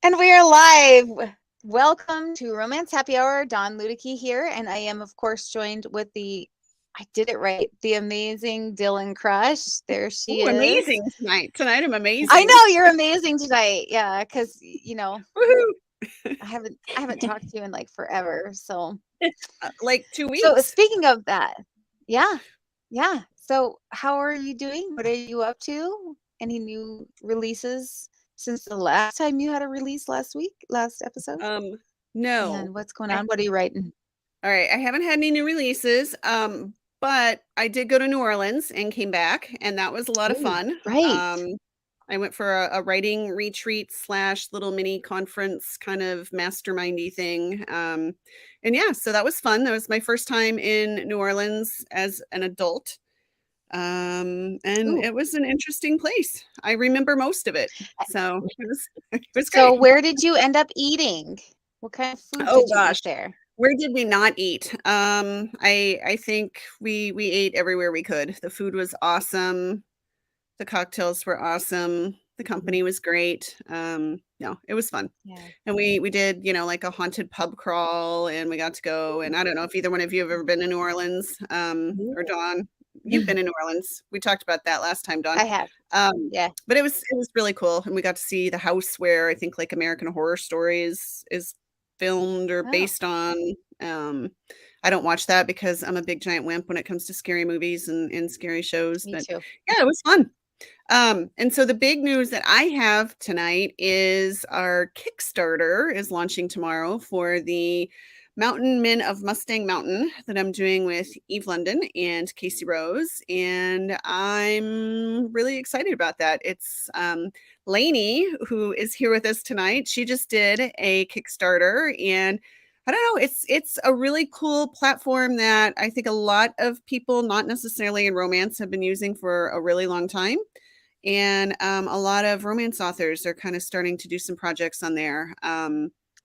And we are live. Welcome to Romance Happy Hour. Dawn Luedecke here, and I am, of course, joined with I did it right, the amazing Dylann Crush. There she Ooh, is. amazing tonight. Tonight I'm amazing. I know you're amazing tonight. Yeah, because Woohoo! I haven't talked to you in like forever. Like 2 So weeks. speaking of that, yeah, yeah. So how are you doing? What are you up to? Any new releases since the last time you had a release last episode? No. And what's going I, on? What are you writing? all right. I haven't had any new releases. But I did go to New Orleans and came back, and that was a lot of Oh, fun. right. I went for a writing retreat / little mini conference kind of mastermindy thing. And yeah, so that was fun. That was my first time in New Orleans as an adult. And Ooh. it was an interesting place. I remember most of it. So it was So great. where did you end up eating? What kind of food Oh did you eat gosh. there? Where did we not eat? I think we ate everywhere we could. The food was awesome. The cocktails were awesome. The company was great. No, it was fun. Yeah. And we did, like a haunted pub crawl, and we got to go, and I don't know if either one of you have ever been to New Orleans, or Dawn. You've been in New Orleans. We talked about that last time, Dawn. I have. Yeah. But it was really cool, and we got to see the house where I think like American Horror Stories is filmed or Oh, based on. Um, I don't watch that because I'm a big giant wimp when it comes to scary movies and scary shows, me but too. yeah, it was fun. And so the big news that I have tonight is our Kickstarter is launching tomorrow for the Mountain Men of Mustang Mountain that I'm doing with Eve London and Casey Rose. And I'm really excited about that. It's Lainey, who is here with us tonight. She just did a Kickstarter, and I don't know, it's a really cool platform that I think a lot of people, not necessarily in romance, have been using for a really long time. And a lot of romance authors are kind of starting to do some projects on there.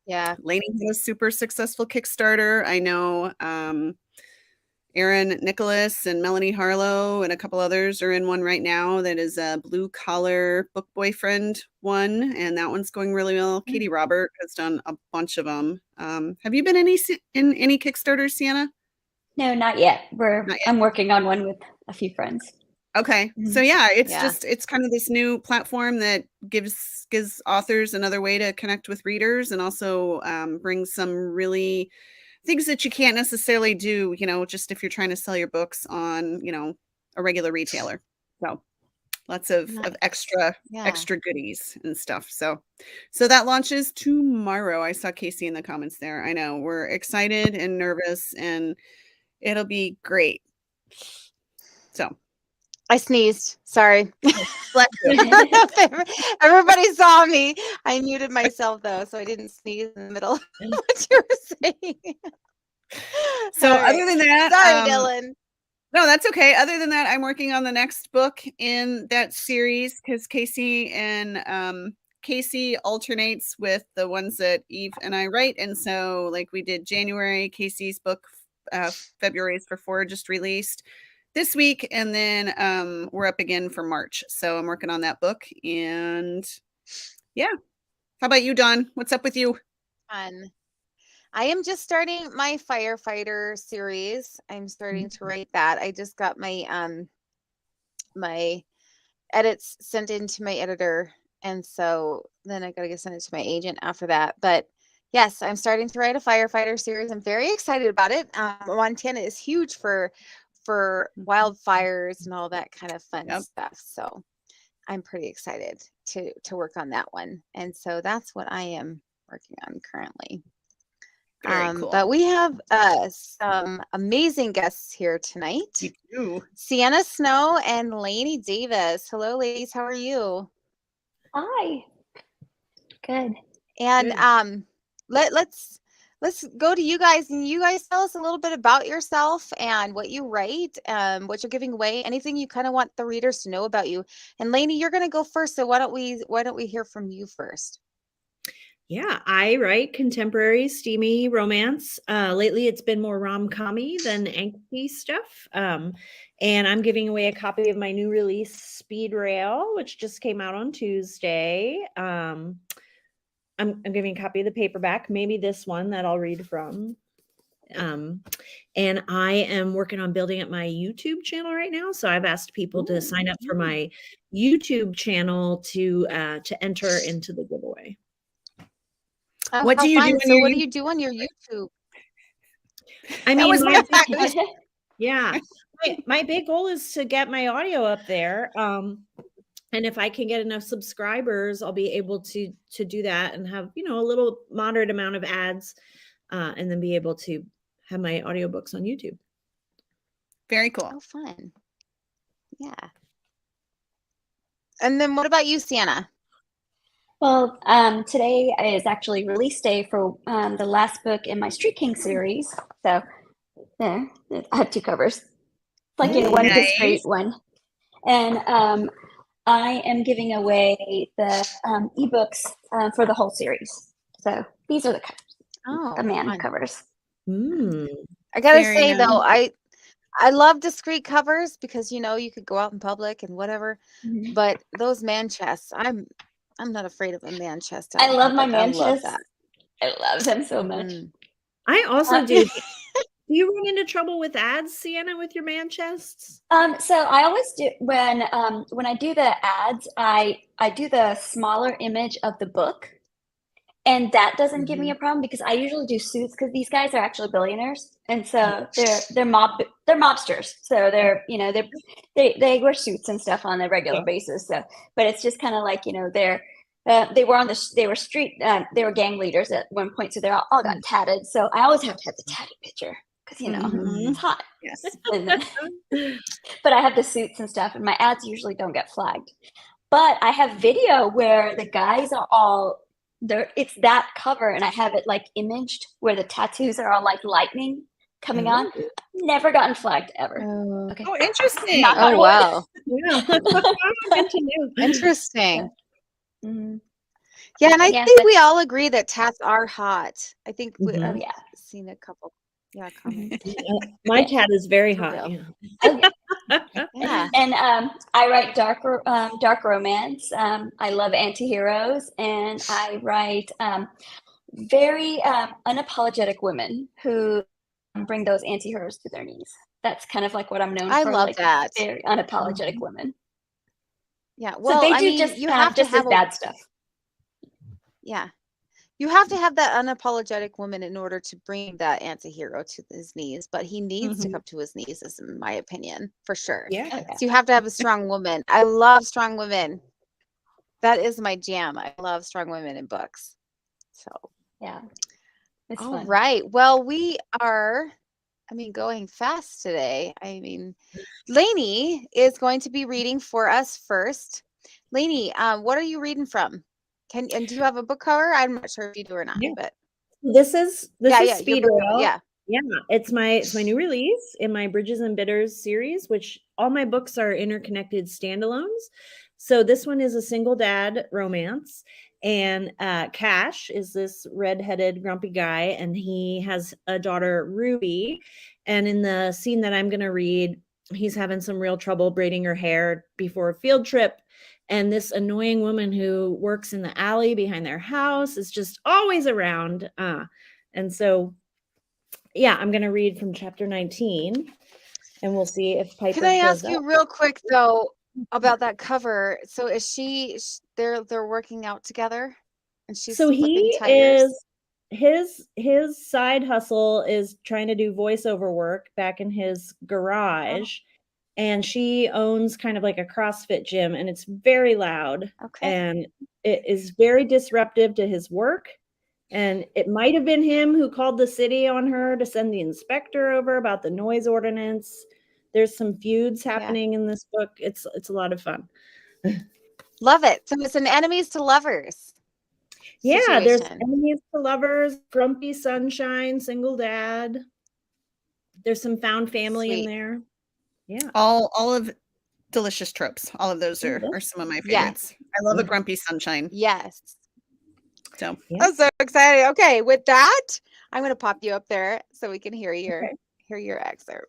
Yeah. Lainey had a super successful Kickstarter. I know Aaron Nicholas and Melanie Harlow and a couple others are in one right now that is a blue collar book boyfriend one, and that one's going really well. Katie Robert has done a bunch of them. Have you been in any Kickstarters, Sienna? No, not yet. Not yet. I'm working on one with a few friends. Okay. So Mhm. yeah, Yeah. it's kind of this new platform that gives authors another way to connect with readers, and also brings some really things that you can't necessarily do, just if you're trying to sell your books on, a regular retailer. So lots of Nice. Yeah. extra goodies and stuff. So that launches tomorrow. I saw Casey in the comments there. I know we're excited and nervous, and it'll be great. So I sneezed. Sorry. bless you. Everybody saw me. I muted myself though, so I didn't sneeze in the middle of what you were saying. So All other right. than that, Sorry, Dylann. no, that's okay. Other than that, I'm working on the next book in that series because Casey alternates with the ones that Eve and I write. And so like we did January, Casey's book, February's for Four just released this week, and then we're up again for March. So I'm working on that book, and yeah. How about you, Dawn? What's up with you? Fun. I am just starting my firefighter series. I'm starting to write that. I just got my edits sent in to my editor, and so then I gotta get sent it to my agent after that. But yes, I'm starting to write a firefighter series. I'm very excited about it. Montana is huge for wildfires and all that kind of fun Yep. stuff. So I'm pretty excited to work on that one. And so that's what I am working on currently. Very cool. But we have some amazing guests here tonight. You do. Sienna Snow and Lainey Davis. Hello, ladies. How are you? Hi. Good. And Good. let's go to you guys, and you guys tell us a little bit about yourself and what you write, what you're giving away, anything you kind of want the readers to know about you. And Lainey, you're going to go first, so why don't we hear from you first? Yeah, I write contemporary steamy romance. Lately, it's been more rom-commy than angsty stuff. And I'm giving away a copy of my new release, Speed Rail, which just came out on Tuesday. I'm giving a copy of the paperback, maybe this one that I'll read from. And I am working on building up my YouTube channel right now. So I've asked people to sign up for my YouTube channel to enter into the giveaway. Oh, What how do you do fun. on So your what do you do on your YouTube? I That mean, was my, my yeah, my big goal is to get my audio up there. And if I can get enough subscribers, I'll be able to do that and have, a little moderate amount of ads, and then be able to have my audiobooks on YouTube. Very cool. Oh, fun. Yeah. And then what about you, Sienna? Well, today is actually release day for the last book in my Street King series. So there, I have 2 covers. Like in one Nice. discrete one. And I am giving away the ebooks for the whole series. So these are the covers, Oh, the man fun. covers. I gotta Very say nice. though, I love discreet covers because you could go out in public and whatever. Mhm. But those man chests, I'm not afraid of a man chest. I love my man I love chests. that. I love them so much. Mhm. I also do. Do you run into trouble with ads, Sienna, with your man chests? So I always do when I do the ads, I do the smaller image of the book, and that doesn't give me a problem because I usually do suits because these guys are actually billionaires, and so they're mobsters. So they wear suits and stuff on a regular basis. So, but it's just kind of like they were street they were gang leaders at one point, so they're all got tatted. So I always have to have the tatted picture because it's hot. Yes. But I have the suits and stuff, and my ads usually don't get flagged. But I have video where the guys are all there. It's that cover, and I have it like imaged where the tattoos are all like lightning coming on. Never gotten flagged ever. Oh, Okay. Oh, interesting. Knock on oh wood. wow. Yeah. Good to know. Interesting. Mhm. Yeah, and I Yeah, think but- we all agree that tats are hot. I think Mhm. Oh I've yeah. seen a couple. Yeah, comments. My cat is very For hot. real. Oh, yeah. Yeah. And I write dark romance. I love anti-heroes, and I write very unapologetic women who bring those anti-heroes to their knees. That's kind of like what I'm known I for. love Like that. very unapologetic women. Yeah. So Well, they I do mean, just you have to just as have bad stuff. yeah. You have to have that unapologetic woman in order to bring that anti-hero to his knees, but he needs to come to his knees, is in my opinion, for sure. Yeah. Oh, yeah. So you have to have a strong woman. I love strong women. That is my jam. I love strong women in books. So, Yeah. It's all fun. right. Well, we are, going fast today. Lainey is going to be reading for us first. Lainey, what are you reading from? And do you have a book cover? I'm not sure if you do or not, Yeah. but This is your Speed book cover, Rail. yeah. Yeah, it's my new release in my Bridges and Bitters series, which all my books are interconnected standalones. So this one is a single dad romance, and Cash is this redheaded grumpy guy, and he has a daughter, Ruby. And in the scene that I'm going to read, he's having some real trouble braiding her hair before a field trip. And this annoying woman who works in the alley behind their house is just always around. And so, yeah, I'm going to read from chapter 19, and we'll see if Piper Can I shows ask you up. real quick though about that cover? So is they're working out together, and she's So flipping he tires? is his side hustle is trying to do voiceover work back in his garage, and she owns kind of like a CrossFit gym, and it's very loud. Okay. And it is very disruptive to his work. And it might have been him who called the city on her to send the inspector over about the noise ordinance. There's some feuds happening in this book. It's a lot of fun. Love it. So it's an enemies to lovers. Yeah, there's situation. enemies to lovers, grumpy sunshine, single dad. There's some found family in Sweet. there. Yeah. All of delicious tropes. All of those are some of my favorites. Yes. I love a grumpy sunshine. Yes. So Yeah. I'm so excited. Okay, with that, I'm going to pop you up there so we can hear your excerpt.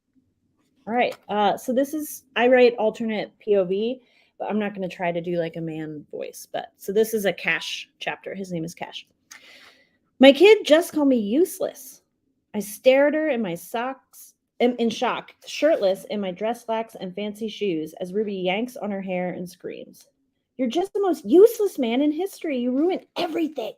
All right. So I write alternate POV, but I'm not going to try to do like a man voice. So this is a Cash chapter. His name is Cash. My kid just called me useless. I stare at her in my socks, in shock, shirtless in my dress slacks and fancy shoes as Ruby yanks on her hair and screams. You're just the most useless man in history. You ruined everything.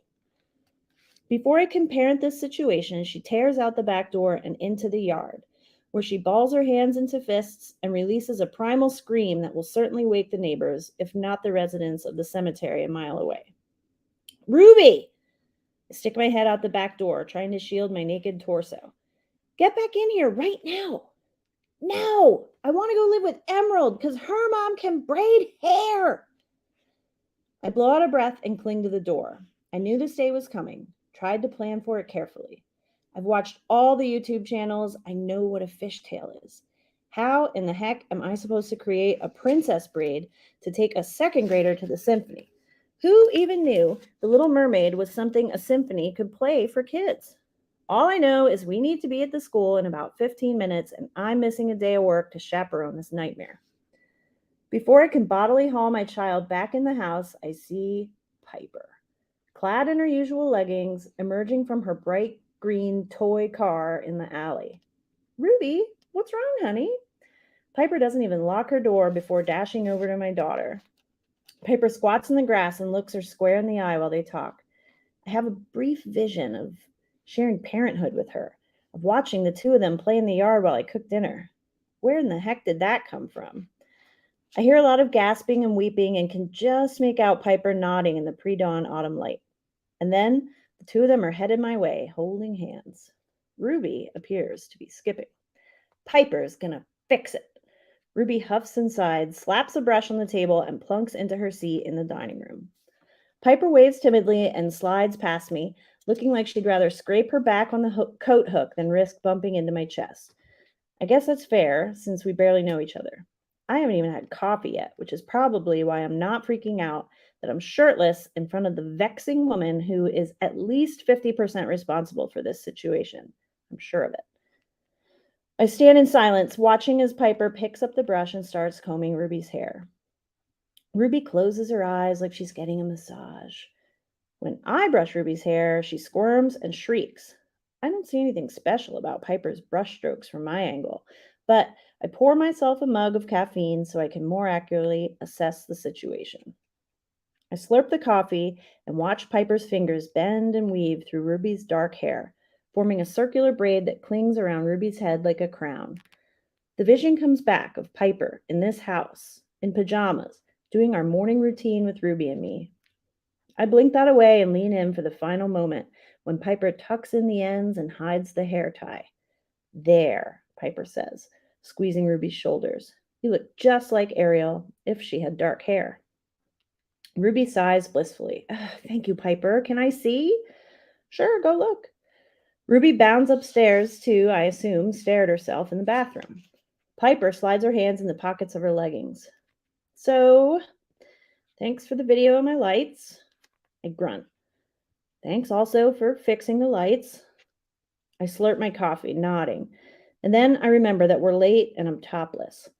Before I can parent this situation, she tears out the back door and into the yard, where she balls her hands into fists and releases a primal scream that will certainly wake the neighbors, if not the residents of the cemetery a mile away. Ruby! I stick my head out the back door, trying to shield my naked torso. Get back in here right now. No! I want to go live with Emerald because her mom can braid hair. I blow out a breath and cling to the door. I knew this day was coming, tried to plan for it carefully. I've watched all the YouTube channels. I know what a fishtail is. How in the heck am I supposed to create a princess braid to take a second grader to the symphony? Who even knew The Little Mermaid was something a symphony could play for kids? All I know is we need to be at the school in about 15 minutes, and I'm missing a day of work to chaperone this nightmare. Before I can bodily haul my child back in the house, I see Piper, clad in her usual leggings, emerging from her bright green toy car in the alley. Ruby, what's wrong, honey? Piper doesn't even lock her door before dashing over to my daughter. Piper squats in the grass and looks her square in the eye while they talk. I have a brief vision of sharing parenthood with her, of watching the two of them play in the yard while I cook dinner. Where in the heck did that come from? I hear a lot of gasping and weeping and can just make out Piper nodding in the pre-dawn autumn light. And then the two of them are headed my way, holding hands. Ruby appears to be skipping. Piper's gonna fix it. Ruby huffs and sighs, slaps a brush on the table, and plunks into her seat in the dining room. Piper waves timidly and slides past me, looking like she'd rather scrape her back on the coat hook than risk bumping into my chest. I guess that's fair, since we barely know each other. I haven't even had coffee yet, which is probably why I'm not freaking out that I'm shirtless in front of the vexing woman who is at least 50% responsible for this situation. I'm sure of it. I stand in silence, watching as Piper picks up the brush and starts combing Ruby's hair. Ruby closes her eyes like she's getting a massage. When I brush Ruby's hair, she squirms and shrieks. I don't see anything special about Piper's brush strokes from my angle, but I pour myself a mug of caffeine so I can more accurately assess the situation. I slurp the coffee and watch Piper's fingers bend and weave through Ruby's dark hair, forming a circular braid that clings around Ruby's head like a crown. The vision comes back of Piper in this house, in pajamas, doing our morning routine with Ruby and me. I blink that away and lean in for the final moment when Piper tucks in the ends and hides the hair tie. There, Piper says, squeezing Ruby's shoulders. You look just like Ariel if she had dark hair. Ruby sighs blissfully. Thank you, Piper. Can I see? Sure, go look. Ruby bounds upstairs to, I assume, stare at herself in the bathroom. Piper slides her hands in the pockets of her leggings. So, thanks for the video of my lights. I grunt. Thanks also for fixing the lights. I slurp my coffee, nodding. And then I remember that we're late and I'm topless.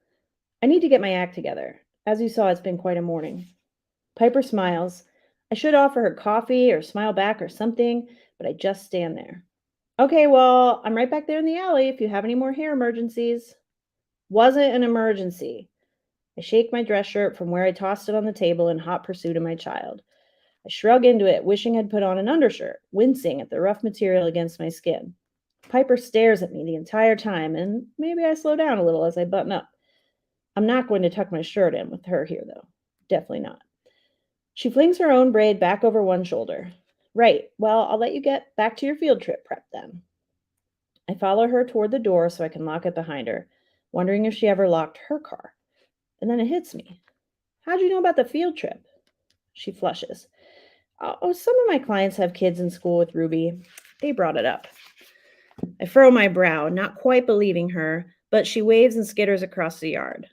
I need to get my act together. As you saw, it's been quite a morning. Piper smiles. I should offer her coffee or smile back or something, but I just stand there. Okay, well, I'm right back there in the alley if you have any more hair emergencies. Wasn't an emergency. I shake my dress shirt from where I tossed it on the table in hot pursuit of my child. I shrug into it, wishing I'd put on an undershirt, wincing at the rough material against my skin. Piper stares at me the entire time, and maybe I slow down a little as I button up. I'm not going to tuck my shirt in with her here, though. Definitely not. She flings her own braid back over one shoulder. Right, well, I'll let you get back to your field trip prep then. I follow her toward the door so I can lock it behind her, wondering if she ever locked her car. And then it hits me. How'd you know about the field trip? She flushes. Oh, some of my clients have kids in school with Ruby. They brought it up. I furrow my brow, not quite believing her, but she waves and skitters across the yard.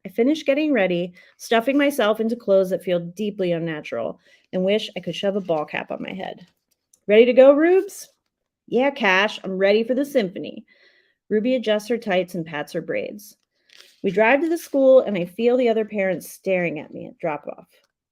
I finish getting ready, stuffing myself into clothes that feel deeply unnatural, and wish I could shove a ball cap on my head. Ready to go, Rubes? Yeah, Cash, I'm ready for the symphony. Ruby adjusts her tights and pats her braids. We drive to the school, and I feel the other parents staring at me at drop-off.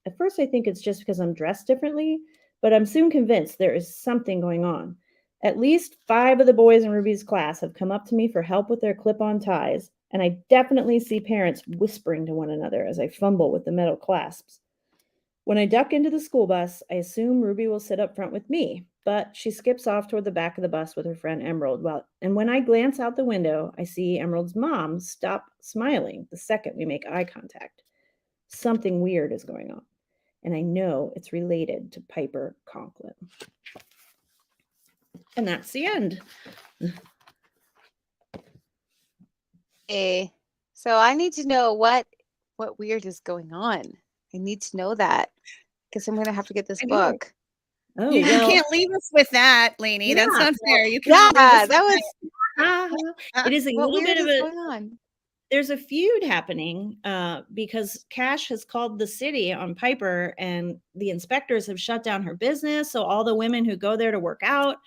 At first, I think it's just because I'm dressed differently, but I'm soon convinced there is something going on. At least 5 of the boys in Ruby's class have come up to me for help with their clip-on ties, and I definitely see parents whispering to one another as I fumble with the metal clasps. When I duck into the school bus, I assume Ruby will sit up front with me, but she skips off toward the back of the bus with her friend Emerald. And when I glance out the window, I see Emerald's mom stop smiling the second we make eye contact. Something weird is going on, and I know it's related to Piper Conklin. And that's the end. Okay. So I need to know what weird is going on. I need to know that because I'm going to have to get this book. Oh, you well, can't leave us with that, Lainey. That's yeah, not fair. You Yeah, cannot leave us that with was it is a what little weird bit of is a going on. there's a feud happening because Cash has called the city on Piper, and the inspectors have shut down her business. So all the women who go there to work out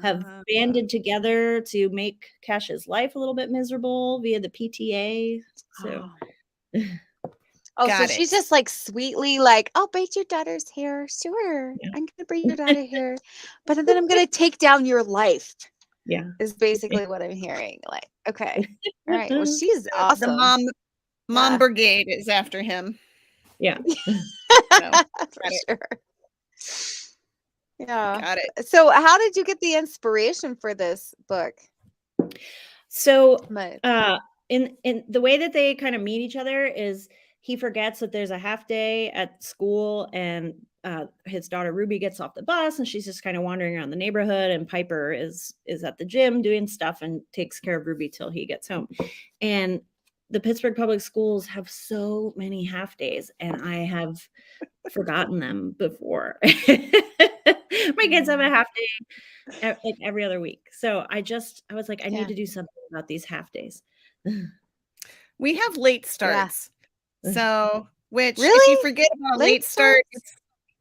have banded together to make Cash's life a little bit miserable via the PTA. So, Oh, so Got she's it. just like sweetly like, I'll braid your daughter's hair. Sure. Yeah. I'm gonna braid your daughter's hair. But then I'm gonna take down your life. yeah. Is basically what I'm hearing. Like, okay. All right. Well, she's The awesome. mom Yeah. brigade is after him. Yeah. So, For sure. Yeah. got it. So how did you get the inspiration for this book? So But in the way that they kind of meet each other is he forgets that there's a half day at school, and his daughter Ruby gets off the bus and she's just kind of wandering around the neighborhood, and Piper is at the gym doing stuff and takes care of Ruby till he gets home. And the Pittsburgh Public Schools have so many half days, and I have forgotten them before. My kids have a half day like every other week. So I was like, I need to do something about these half days. We have late starts. So, which if you Really? forget about late start,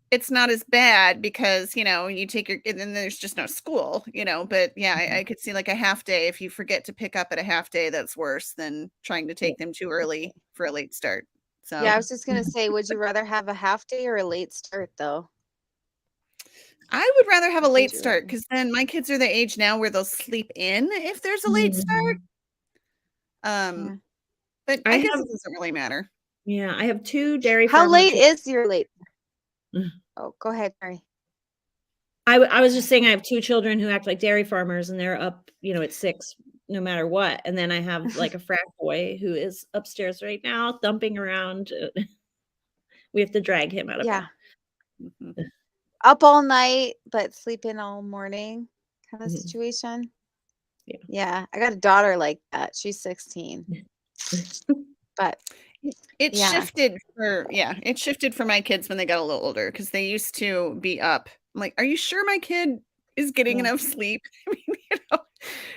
it's not as bad because, you take and then there's just no school, but yeah, I could see like a half day. If you forget to pick up at a half day, that's worse than trying to take them too early for a late start. So yeah, I was just gonna say, would you rather have a half day or a late start though? I would rather have a Which would late you start rather? because then my kids are the age now where they'll sleep in if there's a late start. Yeah. But I guess it doesn't really matter. Yeah, I have 2 dairy How farmer late kids. is your late? Oh, go ahead, Mary. I was just saying I have 2 children who act like dairy farmers, and they're up, at 6 no matter what. And then I have like a frat boy who is upstairs right now thumping around. We have to drag him out of bed. Mhm. Up all night, but sleep in all morning kind of Mhm. situation. Yeah. Yeah. I got a daughter like that. She's 16. But It yeah. shifted for my kids when they got a little older because they used to be up. I'm like, are you sure my kid is getting enough sleep? I mean,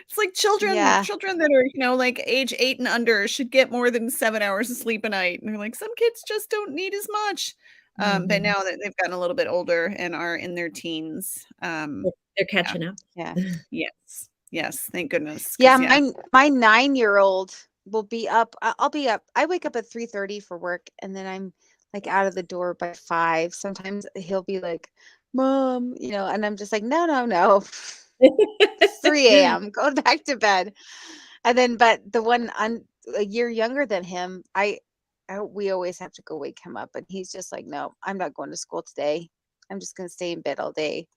it's like children that are, like age 8 and under should get more than 7 hours of sleep a night. And they're like, some kids just don't need as much. But now that they've gotten a little bit older and are in their teens, They're catching up. Yeah. Yes. Thank goodness. Yeah, my 9-year-old will be up. I'll be up. I wake up at 3:30 for work, and then I'm like out of the door by 5. Sometimes he'll be like, "Mom," and I'm just like, "No. It's 3 a.m. Go back to bed." And then, but the one a year younger than him, we always have to go wake him up, and he's just like, "No, I'm not going to school today. I'm just going to stay in bed all day."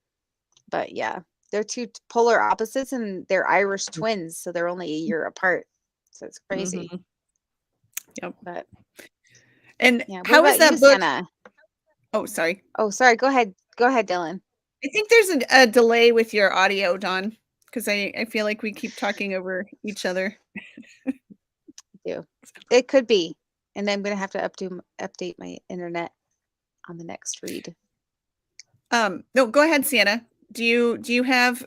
But yeah, they're 2 polar opposites, and they're Irish twins, so they're only a year apart. So it's crazy. Yep. But and yeah, how is that you, book? Sienna? Oh, sorry. Oh, sorry. Go ahead, Dylan. I think there's a delay with your audio, Dawn, because I feel like we keep talking over each other. It could be, and I'm gonna have to update my internet on the next read. No, go ahead, Sienna. Do you have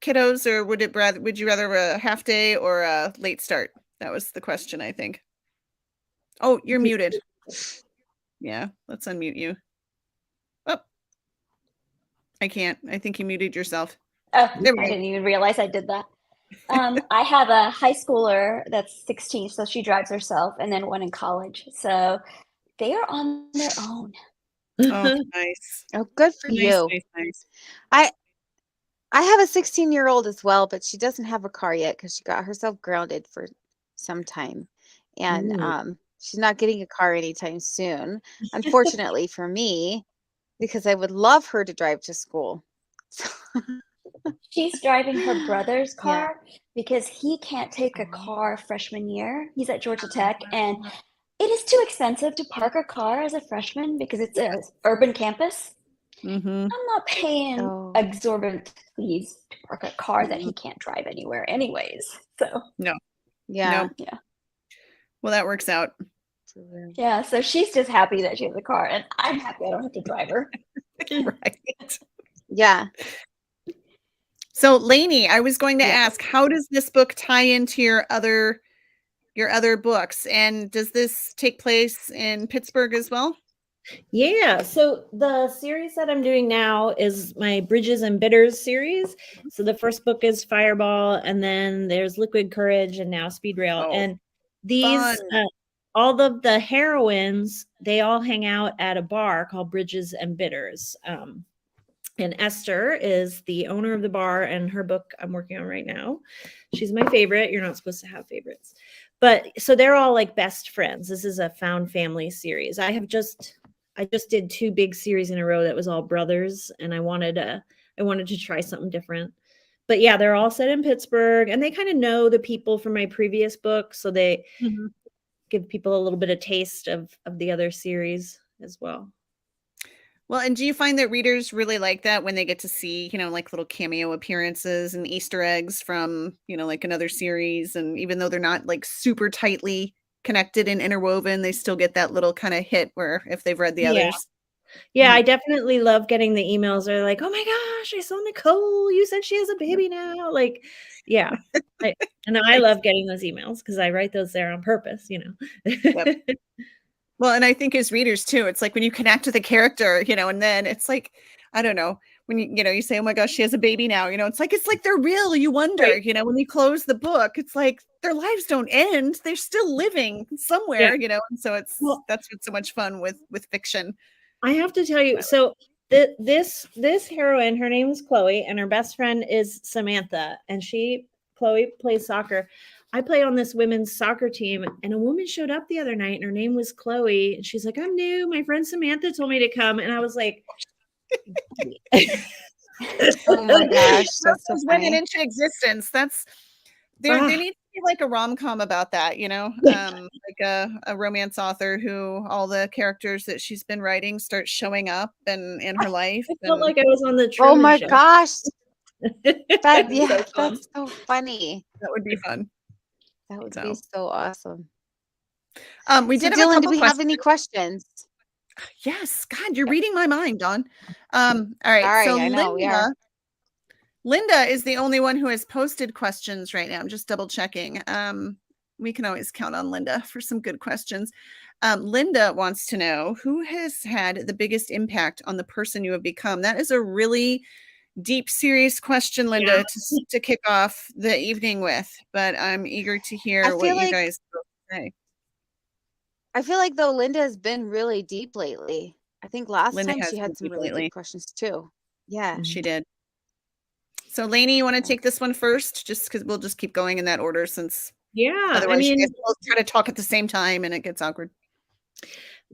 kiddos, or would you rather a half day or a late start? That was the question, I think. Oh, you're muted. Yeah, let's unmute you. Oh, I can't. I think you muted yourself. Oh, There we I go. didn't even realize I did that. I have a high schooler that's 16, so she drives herself, and then one in college. So they are on their own. Oh, nice. Oh, good for Nice, you. nice, nice. I have a 16-year-old as well, but she doesn't have a car yet because she got herself grounded for some time. And Ooh. she's not getting a car anytime soon, unfortunately for me, because I would love her to drive to school. She's driving her brother's Yeah. car because he can't take a car freshman year. He's at Georgia Tech, and it is too expensive to park a car as a freshman because it's an urban campus. Mm-hmm. I'm not paying Oh, exorbitant fees to park a car that he Mhm. can't drive anywhere anyways. So No, yeah. nope. yeah. Well, that works out. For real. Yeah, so she's just happy that she has a car, and I'm happy I don't have to drive her. Right. Yeah. So, Lainey, I was going to Yeah. ask, how does this book tie into your other books? And does this take place in Pittsburgh as well? Yeah. So the series that I'm doing now is my Bridges and Bitters series. So the first book is Fireball, and then there's Liquid Courage, and now Speed Rail. Oh, And these, fun. all of the heroines, they all hang out at a bar called Bridges and Bitters. And Esther is the owner of the bar, and her book I'm working on right now. She's my favorite. You're not supposed to have favorites. But so they're all like best friends. This is a found family series. I just did 2 big series in a row that was all brothers, and I wanted to try something different. But yeah, they're all set in Pittsburgh, and they kind of know the people from my previous book, so they Mhm. give people a little bit of taste of the other series as well. Well, and do you find that readers really like that when they get to see, like little cameo appearances and Easter eggs from, like another series? And even though they're not like super tightly connected and interwoven, they still get that little kind of hit where if they've read the Yeah. others. Yeah, Mhm. I definitely love getting the emails. They're like, "Oh my gosh, I saw Nicole. You said she has a baby now." Like, yeah. And I love getting those emails because I write those there on purpose, Yep. Well, and I think as readers too, it's like when you connect with a character, and then it's like, I don't know, when you say, "Oh my gosh, she has a baby now," it's like they're real. You wonder, Right. when you close the book, it's like their lives don't end. They're still living somewhere, Yeah. and so Well, that's what's so much fun with fiction. I have to tell you, so this heroine, her name is Chloe, and her best friend is Samantha, and Chloe plays soccer. I play on this women's soccer team, and a woman showed up the other night, and her name was Chloe, and she's like, "I'm new. My friend Samantha told me to come," and I was like, Oh my gosh, Wrote that's so those women funny. into existence. There Ah, needs to be like a rom-com about that, like a romance author who all the characters that she's been writing start showing up and in her life. I felt And like I was on the Oh Truman my Show. gosh. That That'd be yeah, so fun. that's so funny. that would be fun. That would be So so awesome. we So did have a Dylan, do couple we have questions. any questions? Yes, God, you're reading my mind, Dawn. All right, so Sorry, I know we are. Linda is the only one who has posted questions right now. I'm just double checking. We can always count on Linda for some good questions. Linda wants to know who has had the biggest impact on the person you have become. That is a really deep, serious question, Linda, to kick off the evening with. But I'm eager to hear what you guys say. I feel like though Linda has been really deep lately. I think last Linda time has she been had some deep really lately. good questions too. Yeah. She did. So, Lainey, you want to Yeah. take this one first? Just because we'll just keep going in that order since Yeah, otherwise I you mean, guys both try to talk at the same time and it gets awkward.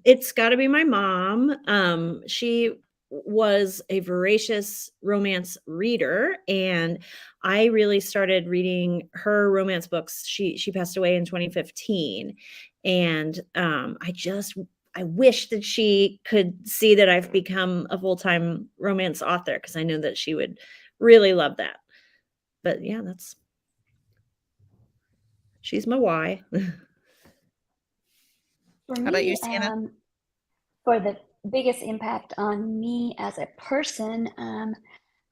it's got to be my mom. She was a voracious romance reader, and I really started reading her romance books. She passed away in 2015, and I wish that she could see that I've become a full-time romance author because I know that she would really love that. But yeah, she's my why. For How about you, me, Sienna? for the biggest impact on me as a person,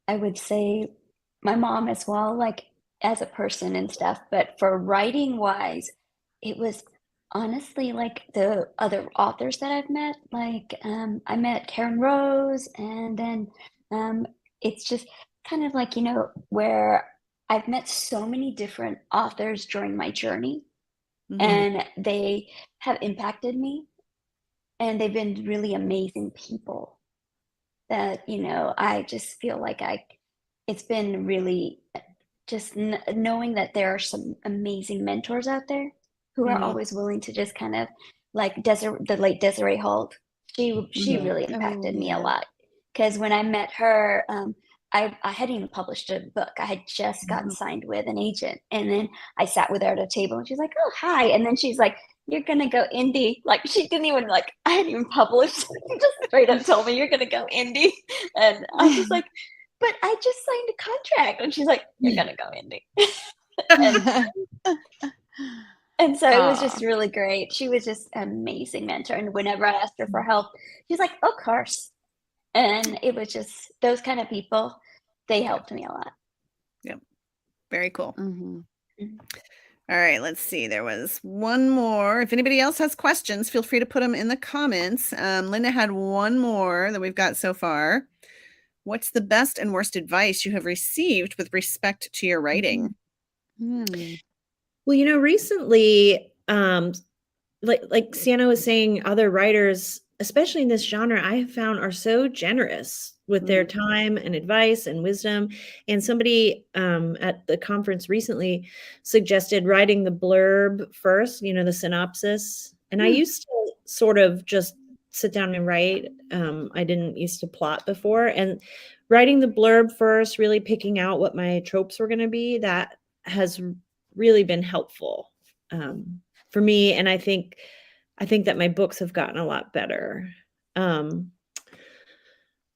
I would say my mom as well, like as a person and stuff. But for writing wise, it was honestly like the other authors that I've met. Like I met Karen Rose, and then it's just kind of like, where I've met so many different authors during my journey, Mhm. and they have impacted me. and they've been really amazing people that, I just feel like it's been really just knowing that there are some amazing mentors out there who are always willing to just kind of like the late Desiree Holt. She really impacted me a lot, because when I met her, I hadn't even published a book. I had just gotten signed with an agent, and then I sat with her at a table, and she's like, "Oh, hi," and then she's like, "You're gonna go indie." Like, she didn't even I hadn't even published. She just straight up told me, "You're gonna go indie," and I was just like, "But I just signed a contract," and she's like, "You're gonna go indie." And so it was just really great. She was just an amazing mentor, and whenever I asked her for help, she's like, "Of course." And it was just those kind of people. They helped me a lot. Yep. Very cool. Mm-hmm. All right, let's see. There was one more. If anybody else has questions, feel free to put them in the comments. Linda had one more that we've got so far. What's the best and worst advice you have received with respect to your writing? Mm-hmm. Well, recently, like Sienna was saying, other writers, especially in this genre, I have found are so generous with their time and advice and wisdom. And somebody at the conference recently suggested writing the blurb first, the synopsis. And I used to sort of just sit down and write. I didn't used to plot before. And writing the blurb first, really picking out what my tropes were going to be, that has really been helpful for me. And I think that my books have gotten a lot better. I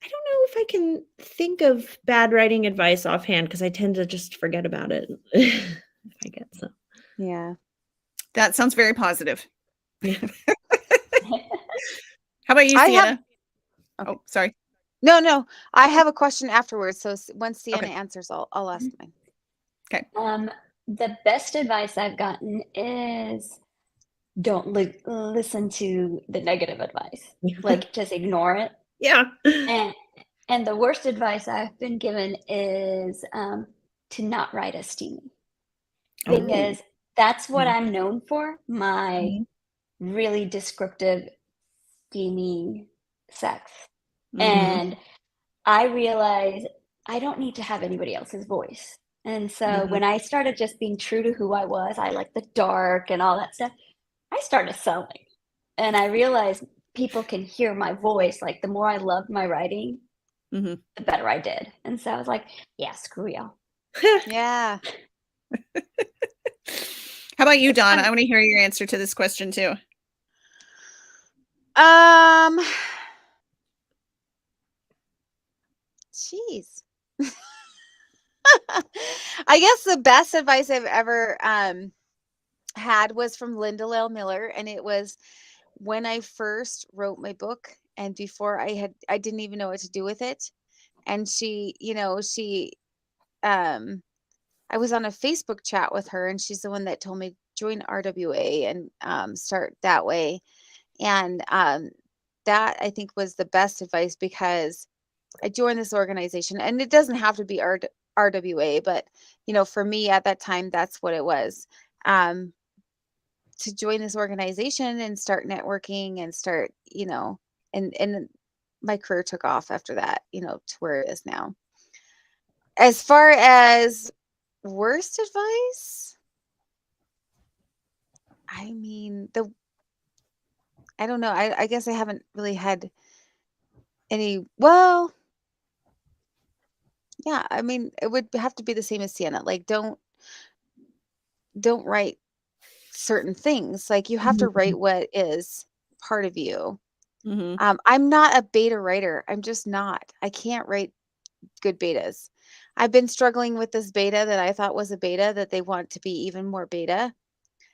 don't know if I can think of bad writing advice offhand, because I tend to just forget about it if I get some. Yeah. That sounds very positive. How about you, Sienna? Okay. Oh, sorry. No. I have a question afterwards. So once Sienna answers, I'll ask mine. Okay. The best advice I've gotten is don't listen to the negative advice. Like, just ignore it. Yeah. And the worst advice I've been given is to not write as steamy, because that's what I'm known for. My really descriptive, steamy sex. And I realized I don't need to have anybody else's voice. And so when I started just being true to who I was, I like the dark and all that stuff, I started selling. And I realized people can hear my voice. Like, the more I loved my writing, the better I did. And so I was like, yeah, screw y'all. Yeah. How about you, Dawn? I want to hear your answer to this question too. Jeez. I guess the best advice I've ever had was from Linda Lale Miller, and it was when I first wrote my book, and before I didn't even know what to do with it. And she, I was on a Facebook chat with her, and she's the one that told me join RWA and start that way. And that, I think, was the best advice, because I joined this organization, and it doesn't have to be RWA, but for me at that time, that's what it was. To join this organization and start networking and start, and my career took off after that, to where it is now. As far as worst advice, I mean, I don't know. I guess I haven't really had any. Well, yeah, I mean, it would have to be the same as Sienna. Like, don't write certain things. Like, you have to write what is part of you. I'm not a beta writer. I'm just not. I can't write good betas. I've been struggling with this beta that I thought was a beta that they want to be even more beta.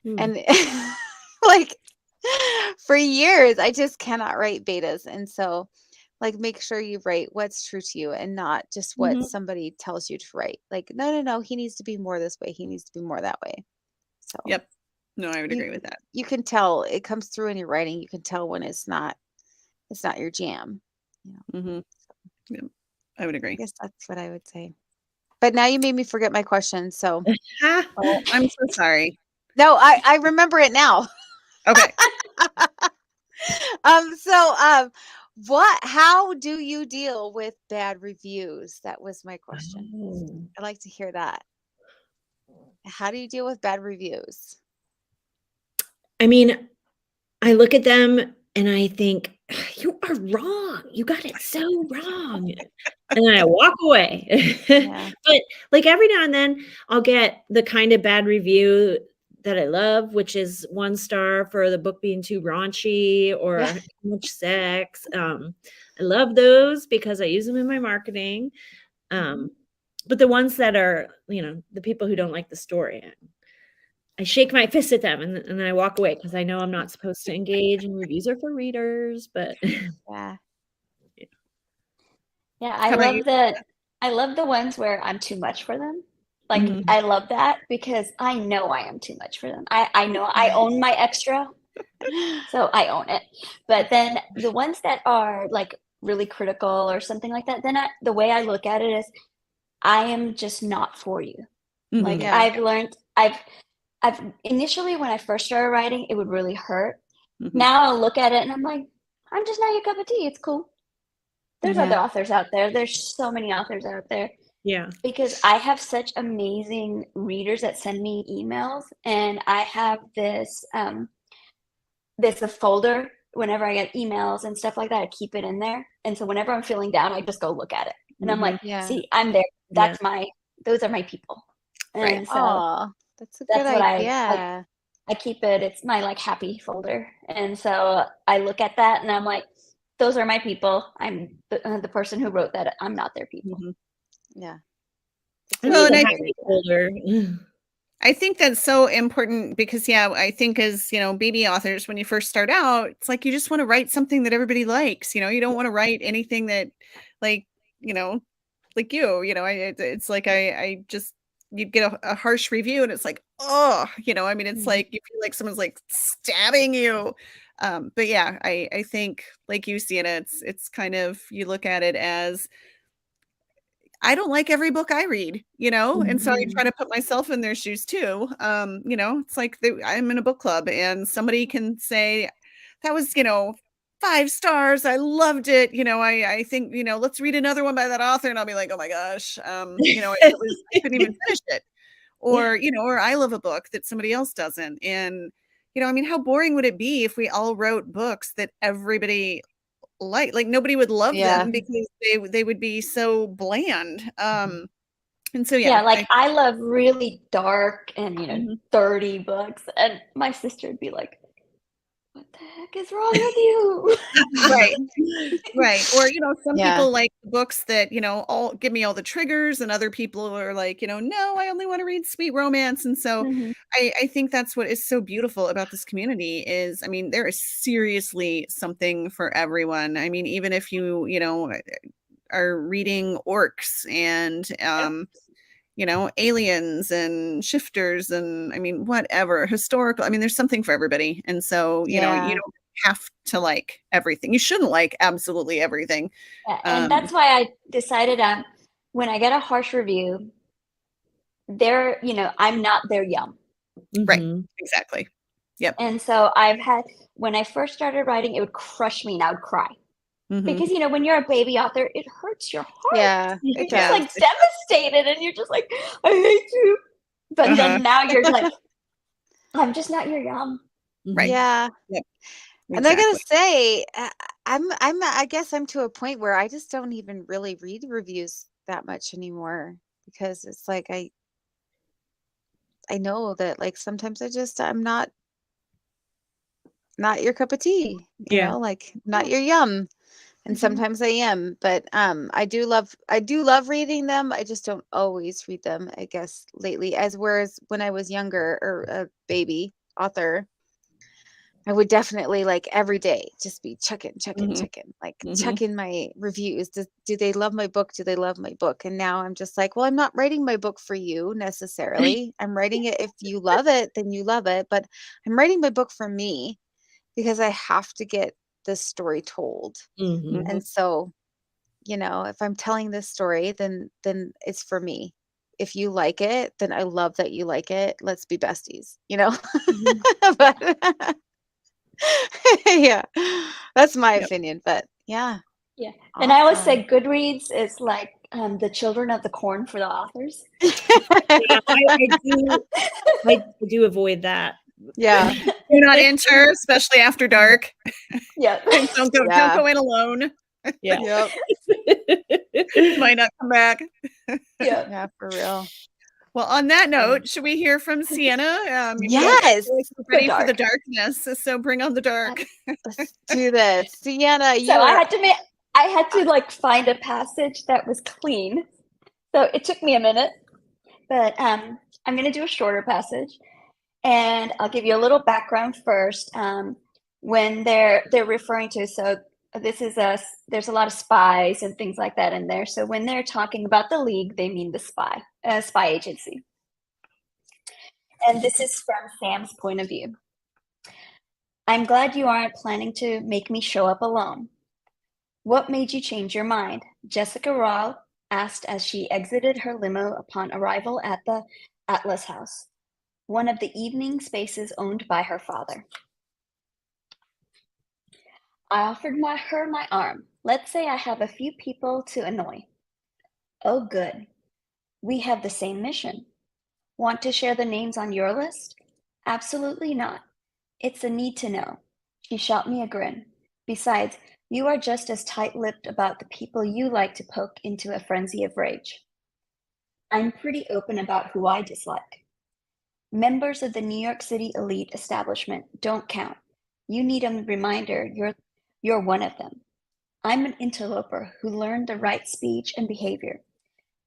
And like, for years, I just cannot write betas. And so, like, make sure you write what's true to you and not just what somebody tells you to write. Like, no, he needs to be more this way. He needs to be more that way. So, yep. No, I would agree with that. You can tell, it comes through in your writing. You can tell when it's not your jam. Yep. I would agree. I guess that's what I would say. But now you made me forget my question. So I'm so sorry. No, I remember it now. Okay. How do you deal with bad reviews? That was my question. Oh. I'd like to hear that. How do you deal with bad reviews? I mean, I look at them and I think, you are wrong. You got it so wrong. And then I walk away. Yeah. But like every now and then I'll get the kind of bad review that I love, which is 1 star for the book being too raunchy or Yeah. too much sex. I love those because I use them in my marketing. But the ones that are, the people who don't like the story, I shake my fist at them and then I walk away because I know I'm not supposed to engage, and reviews are for readers, but Yeah. Yeah, How about you? I love the ones where I'm too much for them. Like Mhm. I love that because I know I am too much for them. I know I own my extra, so I own it. But then the ones that are like really critical or something like that, then the way I look at it is I am just not for you. Like Mhm. Yeah. I've learned I've initially when I first started writing, it would really hurt. Mhm. Now I'll look at it and I'm like, I'm just not your cup of tea. It's cool. There's Yeah. other authors out there. There's so many authors out there. Yeah. Because I have such amazing readers that send me emails, and I have this a folder whenever I get emails and stuff like that. I keep it in there, and so whenever I'm feeling down, I just go look at it, and I'm like, Yeah. see, I'm there. Yeah. Those are my people, Right. and so Oh, that's a good that's what idea. I keep it. It's my like happy folder, and so I look at that, and I'm like, those are my people. I'm the person who wrote that. I'm not their people. Mhm. Yeah. I Well, need and the I That's a think happy folder. I think that's so important because, yeah, I think as, baby authors, when you first start out, it's like you just want to write something that everybody likes. You don't want to write anything that, like, you know, like it's like I just, you get a harsh review and it's like, oh, it's like you feel like someone's like stabbing you. But yeah, I think like you see it, it's kind of, you look at it as, I don't like every book I read, and so I try to put myself in their shoes too. It's like I'm in a book club and somebody can say, that was, 5 stars. I loved it. I think, let's read another one by that author. And I'll be like, oh my gosh, I couldn't even finish it. Or, or I love a book that somebody else doesn't. And, how boring would it be if we all wrote books that everybody like nobody would love Yeah. them because they would be so bland. And so Yeah, yeah, like I love really dark and Mhm. dirty books, and my sister would be like, "What the heck is wrong with you?" Right, right. Or some Yeah. people like books that all give me all the triggers, and other people are like, no, I only want to read sweet romance. And so Mhm. I think that's what is so beautiful about this community is, there is seriously something for everyone. Even if you are reading orcs and aliens and shifters and whatever historical. There's something for everybody. And so, you Yeah. don't have to like everything. You shouldn't like absolutely everything. Yeah, and Um, that's why I decided when I get a harsh review, I'm not their yum. right. Mhm. Exactly. Yep. And so when I first started writing, it would crush me and I would cry. Hmm. Because, when you're a baby author, it hurts your heart. Yeah. You're It just Yes. does. like devastated and you're just like, I hate you. But Uh-huh. then now you're like, I'm just not your yum. Right. Mhm. Yeah. Yep. And I gotta Exactly. say, I guess I'm to a point where I just don't even really read reviews that much anymore because it's like I know that like sometimes I'm not your cup of tea, Yeah. like not Yeah. your yum. And Mhm. sometimes I am, but I do love reading them. I just don't always read them, I guess, lately. As whereas when I was younger or a baby author, I would definitely like every day just be Hmm. like Hmm. checking my reviews. Do they love my book? Do they love my book? And now I'm just like, well, I'm not writing my book for you necessarily. I'm writing it if you love it, then you love it. But I'm writing my book for me because I have to get this story told. Mhm. Hmm. And so, if I'm telling this story, then it's for me. If you like it, then I love that you like it. Let's be besties, Mhm. But Yeah. That's my Yep. opinion, but yeah. Yeah. And I always say Awesome. Goodreads is like the children of the corn for the authors. Yeah, I do avoid that. Yeah. Do not enter, especially after dark. Yeah. And don't Yeah. go in alone. Yeah. Yep. You might not come back. Yeah. Yeah, for real. Well, on that note, should we hear from Sienna? I Yes. feel like we're The ready for the dark. darkness. So bring on the dark. Let's do this. Sienna, So you are I had to like find a passage that was clean. So it took me a minute, but I'm going to do a shorter passage, and I'll give you a little background first. When they're referring to, so this is there's a lot of spies and things like that in there. So when they're talking about the League, they mean the spy agency. And this is from Sam's point of view. I'm glad you aren't planning to make me show up alone. What made you change your mind? Jessica Raw asked as she exited her limo upon arrival at the Atlas House, one of the evening spaces owned by her father. I offered her my arm. Let's say I have a few people to annoy. Oh, good. We have the same mission. Want to share the names on your list? Absolutely not. It's a need to know. She shot me a grin. Besides, you are just as tight-lipped about the people you like to poke into a frenzy of rage. I'm pretty open about who I dislike. Members of the New York City elite establishment don't count. You need a reminder you're one of them. I'm an interloper who learned the right speech and behavior.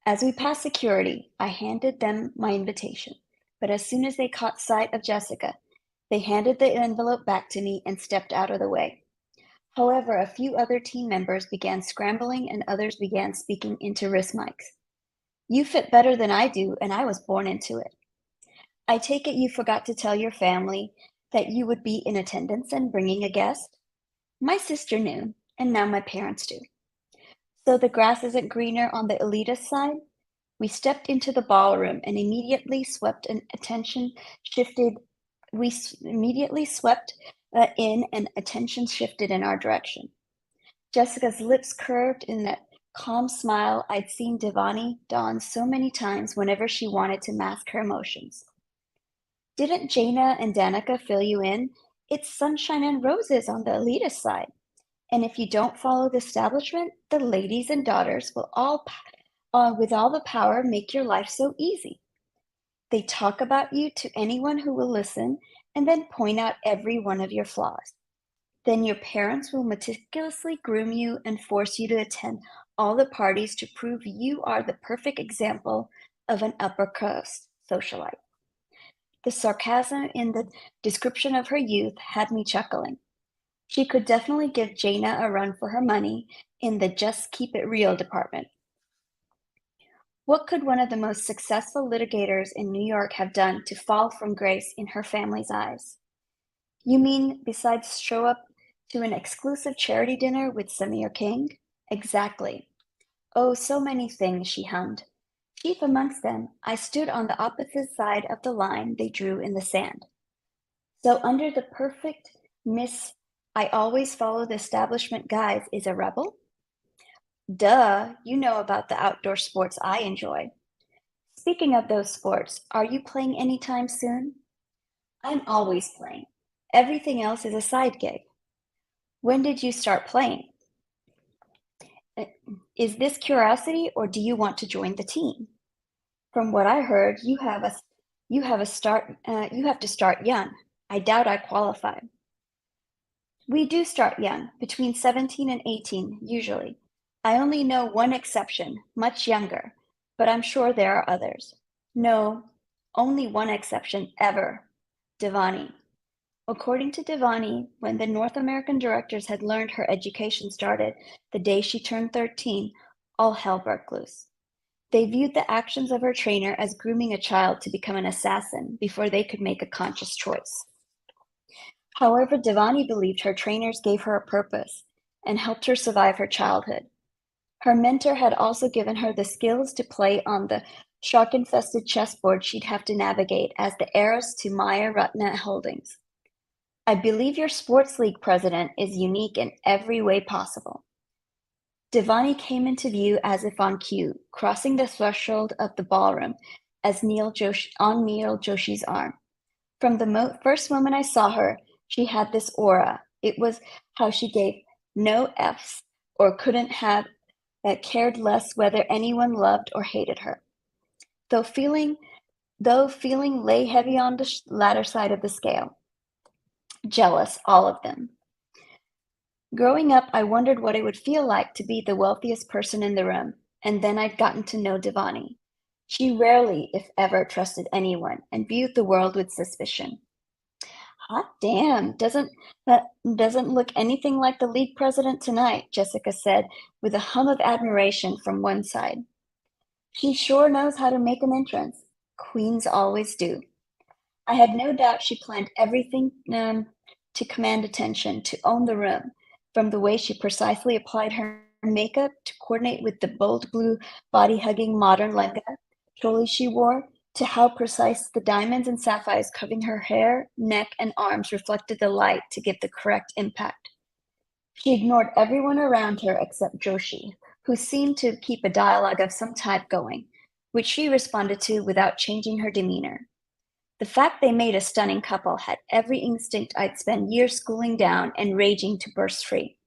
As we passed security, I handed them my invitation, but as soon as they caught sight of Jessica, they handed the envelope back to me and stepped out of the way. However, a few other team members began scrambling and others began speaking into wrist mics. You fit better than I do, and I was born into it. I take it you forgot to tell your family that you would be in attendance and bringing a guest? My sister knew, and now my parents do. So the grass isn't greener on the elitist side? We stepped into the ballroom and immediately swept in and attention shifted in our direction. Jessica's lips curved in that calm smile I'd seen Devani don so many times whenever she wanted to mask her emotions. Didn't Jaina and Danica fill you in? It's sunshine and roses on the elitist side. And if you don't follow the establishment, the ladies and daughters will all, with all the power, make your life so easy. They talk about you to anyone who will listen and then point out every one of your flaws. Then your parents will meticulously groom you and force you to attend all the parties to prove you are the perfect example of an upper crust socialite. The sarcasm in the description of her youth had me chuckling. She could definitely give Jaina a run for her money in the just keep it real department. What could one of the most successful litigators in New York have done to fall from grace in her family's eyes? You mean besides show up to an exclusive charity dinner with Samir King? Exactly. Oh, so many things, she hummed. Chief amongst them, I stood on the opposite side of the line they drew in the sand. So under the perfect Miss I always follow the establishment guys is a rebel? Duh, you know about the outdoor sports I enjoy. Speaking of those sports, are you playing anytime soon? I'm always playing. Everything else is a side gig. When did you start playing? Is this curiosity or do you want to join the team? From what I heard, you have to start young. I doubt I qualify. We do start young, between 17 and 18, usually. I only know one exception, much younger, but I'm sure there are others. No, only one exception ever, Devani. According to Devani, when the North American directors had learned her education started the day she turned 13, all hell broke loose. They viewed the actions of her trainer as grooming a child to become an assassin before they could make a conscious choice. However, Devani believed her trainers gave her a purpose and helped her survive her childhood. Her mentor had also given her the skills to play on the shark-infested chessboard she'd have to navigate as the heiress to Maya Ratna Holdings. I believe your sports league president is unique in every way possible. Devani came into view as if on cue, crossing the threshold of the ballroom as Neil Joshi's arm. From the first moment I saw her, she had this aura. It was how she gave no Fs or couldn't have cared less whether anyone loved or hated her. Though feeling lay heavy on the latter side of the scale. Jealous, all of them. Growing up, I wondered what it would feel like to be the wealthiest person in the room, and then I'd gotten to know Devani. She rarely, if ever, trusted anyone and viewed the world with suspicion. Hot damn, doesn't look anything like the league president tonight, Jessica said, with a hum of admiration from one side. She sure knows how to make an entrance. Queens always do. I had no doubt she planned everything to command attention, to own the room, from the way she precisely applied her makeup to coordinate with the bold blue body-hugging modern lehenga choli she wore, to how precise the diamonds and sapphires covering her hair, neck, and arms reflected the light to give the correct impact. She ignored everyone around her except Joshi, who seemed to keep a dialogue of some type going, which she responded to without changing her demeanor. The fact they made a stunning couple had every instinct I'd spent years schooling down and raging to burst free.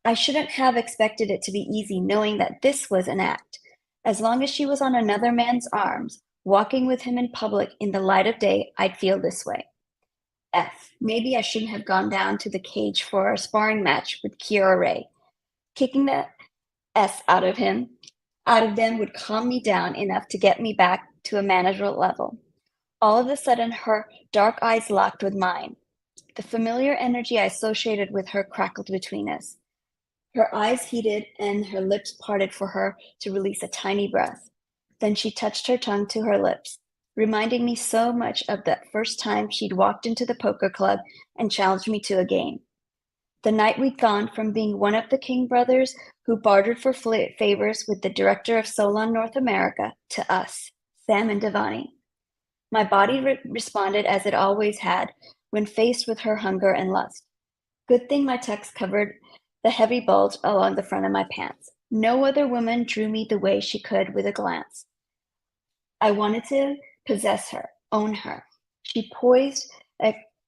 I shouldn't have expected it to be easy knowing that this was an act. As long as she was on another man's arms, walking with him in public in the light of day, I'd feel this way. Maybe I shouldn't have gone down to the cage for a sparring match with Kiara Ray. Kicking the S out of them would calm me down enough to get me back to a manageable level. All of a sudden, her dark eyes locked with mine. The familiar energy I associated with her crackled between us. Her eyes heated and her lips parted for her to release a tiny breath. Then she touched her tongue to her lips, reminding me so much of that first time she'd walked into the poker club and challenged me to a game. The night we'd gone from being one of the King brothers who bartered for favors with the director of Solon North America to us, Sam and Devani. My body responded as it always had when faced with her hunger and lust. Good thing my tux covered the heavy bulge along the front of my pants. No other woman drew me the way she could with a glance. I wanted to possess her, own her.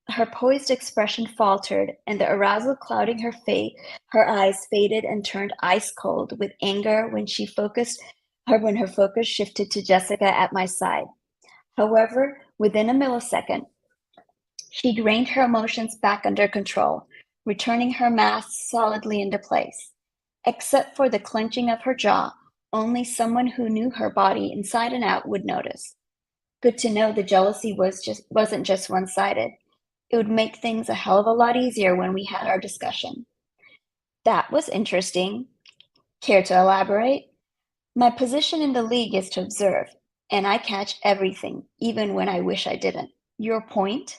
Her poised expression faltered, and the arousal clouding her eyes faded and turned ice cold with anger when her focus shifted to Jessica at my side. However, within a millisecond, she'd reined her emotions back under control, returning her mask solidly into place. Except for the clenching of her jaw, only someone who knew her body inside and out would notice. Good to know the jealousy wasn't just one-sided. It would make things a hell of a lot easier when we had our discussion. That was interesting. Care to elaborate? My position in the league is to observe, and I catch everything, even when I wish I didn't. Your point?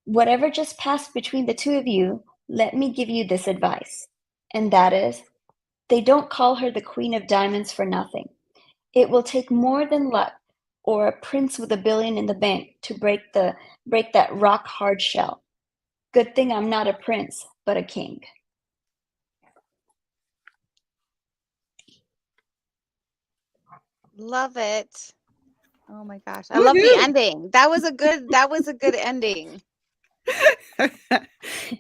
Whatever just passed between the two of you, let me give you this advice. And that is, they don't call her the Queen of Diamonds for nothing. It will take more than luck or a prince with $1 billion in the bank to break that rock-hard shell. Good thing I'm not a prince, but a king. Love it. Oh my gosh. I love the ending. That was a good ending.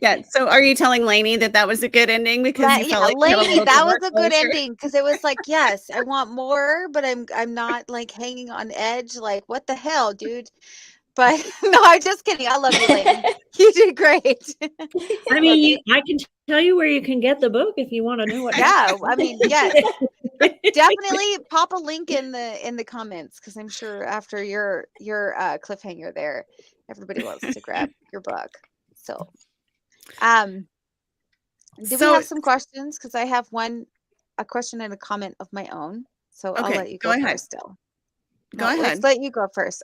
Yeah. So are you telling Lainey that was a good ending because you felt like Lainey, that was a good ending because it was like, yes, I want more, but I'm not like hanging on edge. Like, what the hell, dude? But no, I'm just kidding. I love you, Lainey. You did great. I mean, I can tell you where you can get the book if you want to know what. Yeah, I mean, yes. Definitely pop a link in the comments because I'm sure after your cliffhanger there, everybody wants to grab your book. So, do we have some questions? Because I have a question and a comment of my own. So I'll let you go first. Still, go ahead. Let's let you go first.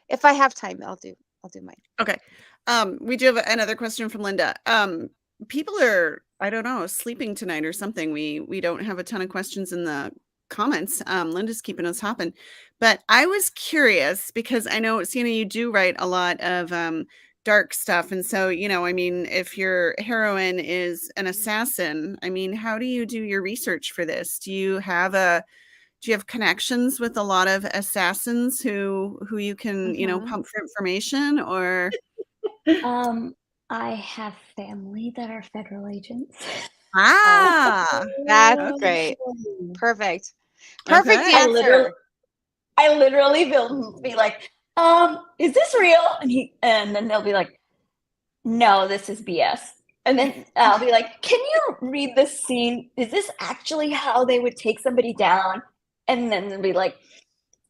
If I have time, I'll do mine. Okay. We do have another question from Linda. People are, I don't know, sleeping tonight or something. We don't have a ton of questions in the comments. Linda's keeping us hopping. But I was curious because I know, Sienna, you do write a lot of dark stuff. And so, I mean, if your heroine is an assassin, I mean, how do you do your research for this? Do you have connections with a lot of assassins who you can, pump for information, or? I have family that are federal agents. Ah, That's great. Perfect. Perfect Okay. answer. I literally will be like, is this real? And then they'll be like, no, this is BS. And then I'll be like, can you read this scene? Is this actually how they would take somebody down? And then they'll be like,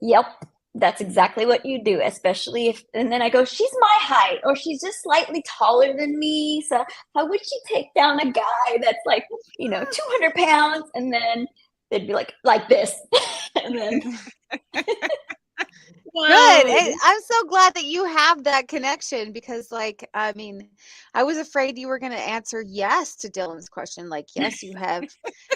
yep, that's exactly what you do, especially if, and then I go, she's my height, or she's just slightly taller than me. So how would she take down a guy that's like, 200 pounds? And then they'd be like this. And then Good. I'm so glad that you have that connection, because I was afraid you were going to answer yes to Dylan's question. Like, yes, you have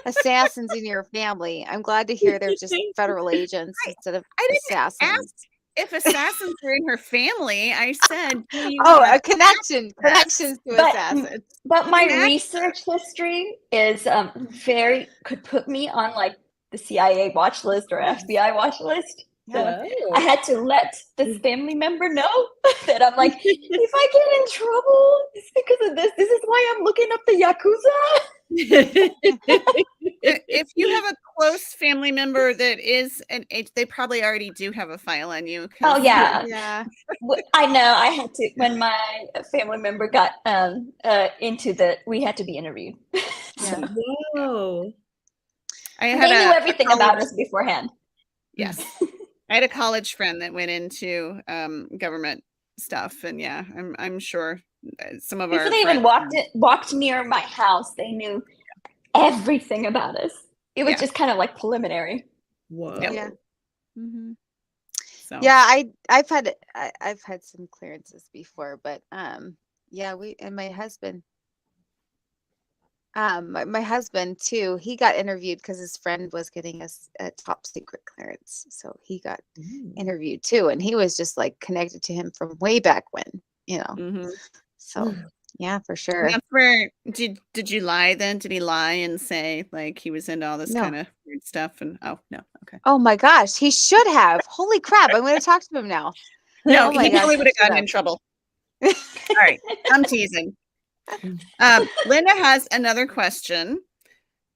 assassins in your family. I'm glad to hear they're just federal agents instead of I didn't assassins. ask if assassins were in her family. I said, a connections to assassins. But my research history is could put me on like the CIA watch list or FBI watch list. So I had to let this family member know that I'm like, if I get in trouble, it's because of this. This is why I'm looking up the Yakuza. If you have a close family member that is an age, they probably already do have a file on you. Oh yeah. Yeah. I know. I had to, when my family member got we had to be interviewed. Yeah. Whoa. They knew everything about us beforehand. Yes. I had a college friend that went into government stuff, and yeah, I'm sure some of Before they even walked near my house, they knew everything about us. It was just kind of like preliminary. Whoa. Yeah. Mm-hmm. So. Yeah, I've had some clearances before, but my husband. My husband too, he got interviewed because his friend was getting a top secret clearance. So he got interviewed too. And he was just like connected to him from way back when, Mm-hmm. So yeah, for sure. And that's where, did you lie then? Did he lie and say like he was into all this kind of weird stuff? And oh no, okay. Oh my gosh, he should have. Holy crap, I'm going to talk to him now. No, he probably would have gotten in trouble. All right, I'm teasing. Linda has another question,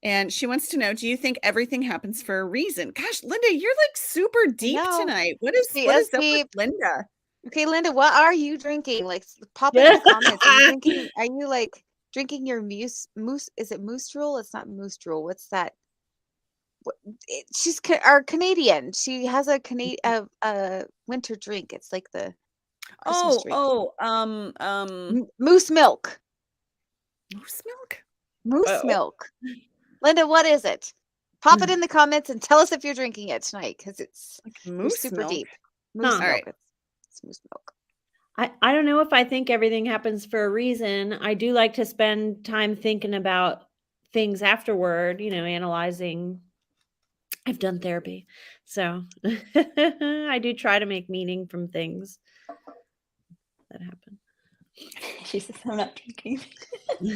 and she wants to know, do you think everything happens for a reason? Gosh, Linda, you're like super deep tonight. What is up with Linda? Okay, Linda, what are you drinking? Like, pop in the comments. Are you like drinking your moose? Is it Moose Drool? It's not Moose Drool. What's that? She's our Canadian. She has a winter drink. It's like the Christmas drink. Moose milk. Moose milk? Moose milk. Linda, what is it? Pop it in the comments and tell us if you're drinking it tonight, because it's super milk. Deep. Moose milk. Right. It's moose milk. I don't know if I think everything happens for a reason. I do like to spend time thinking about things afterward, analyzing. I've done therapy. So I do try to make meaning from things that happen. She says, I'm not drinking.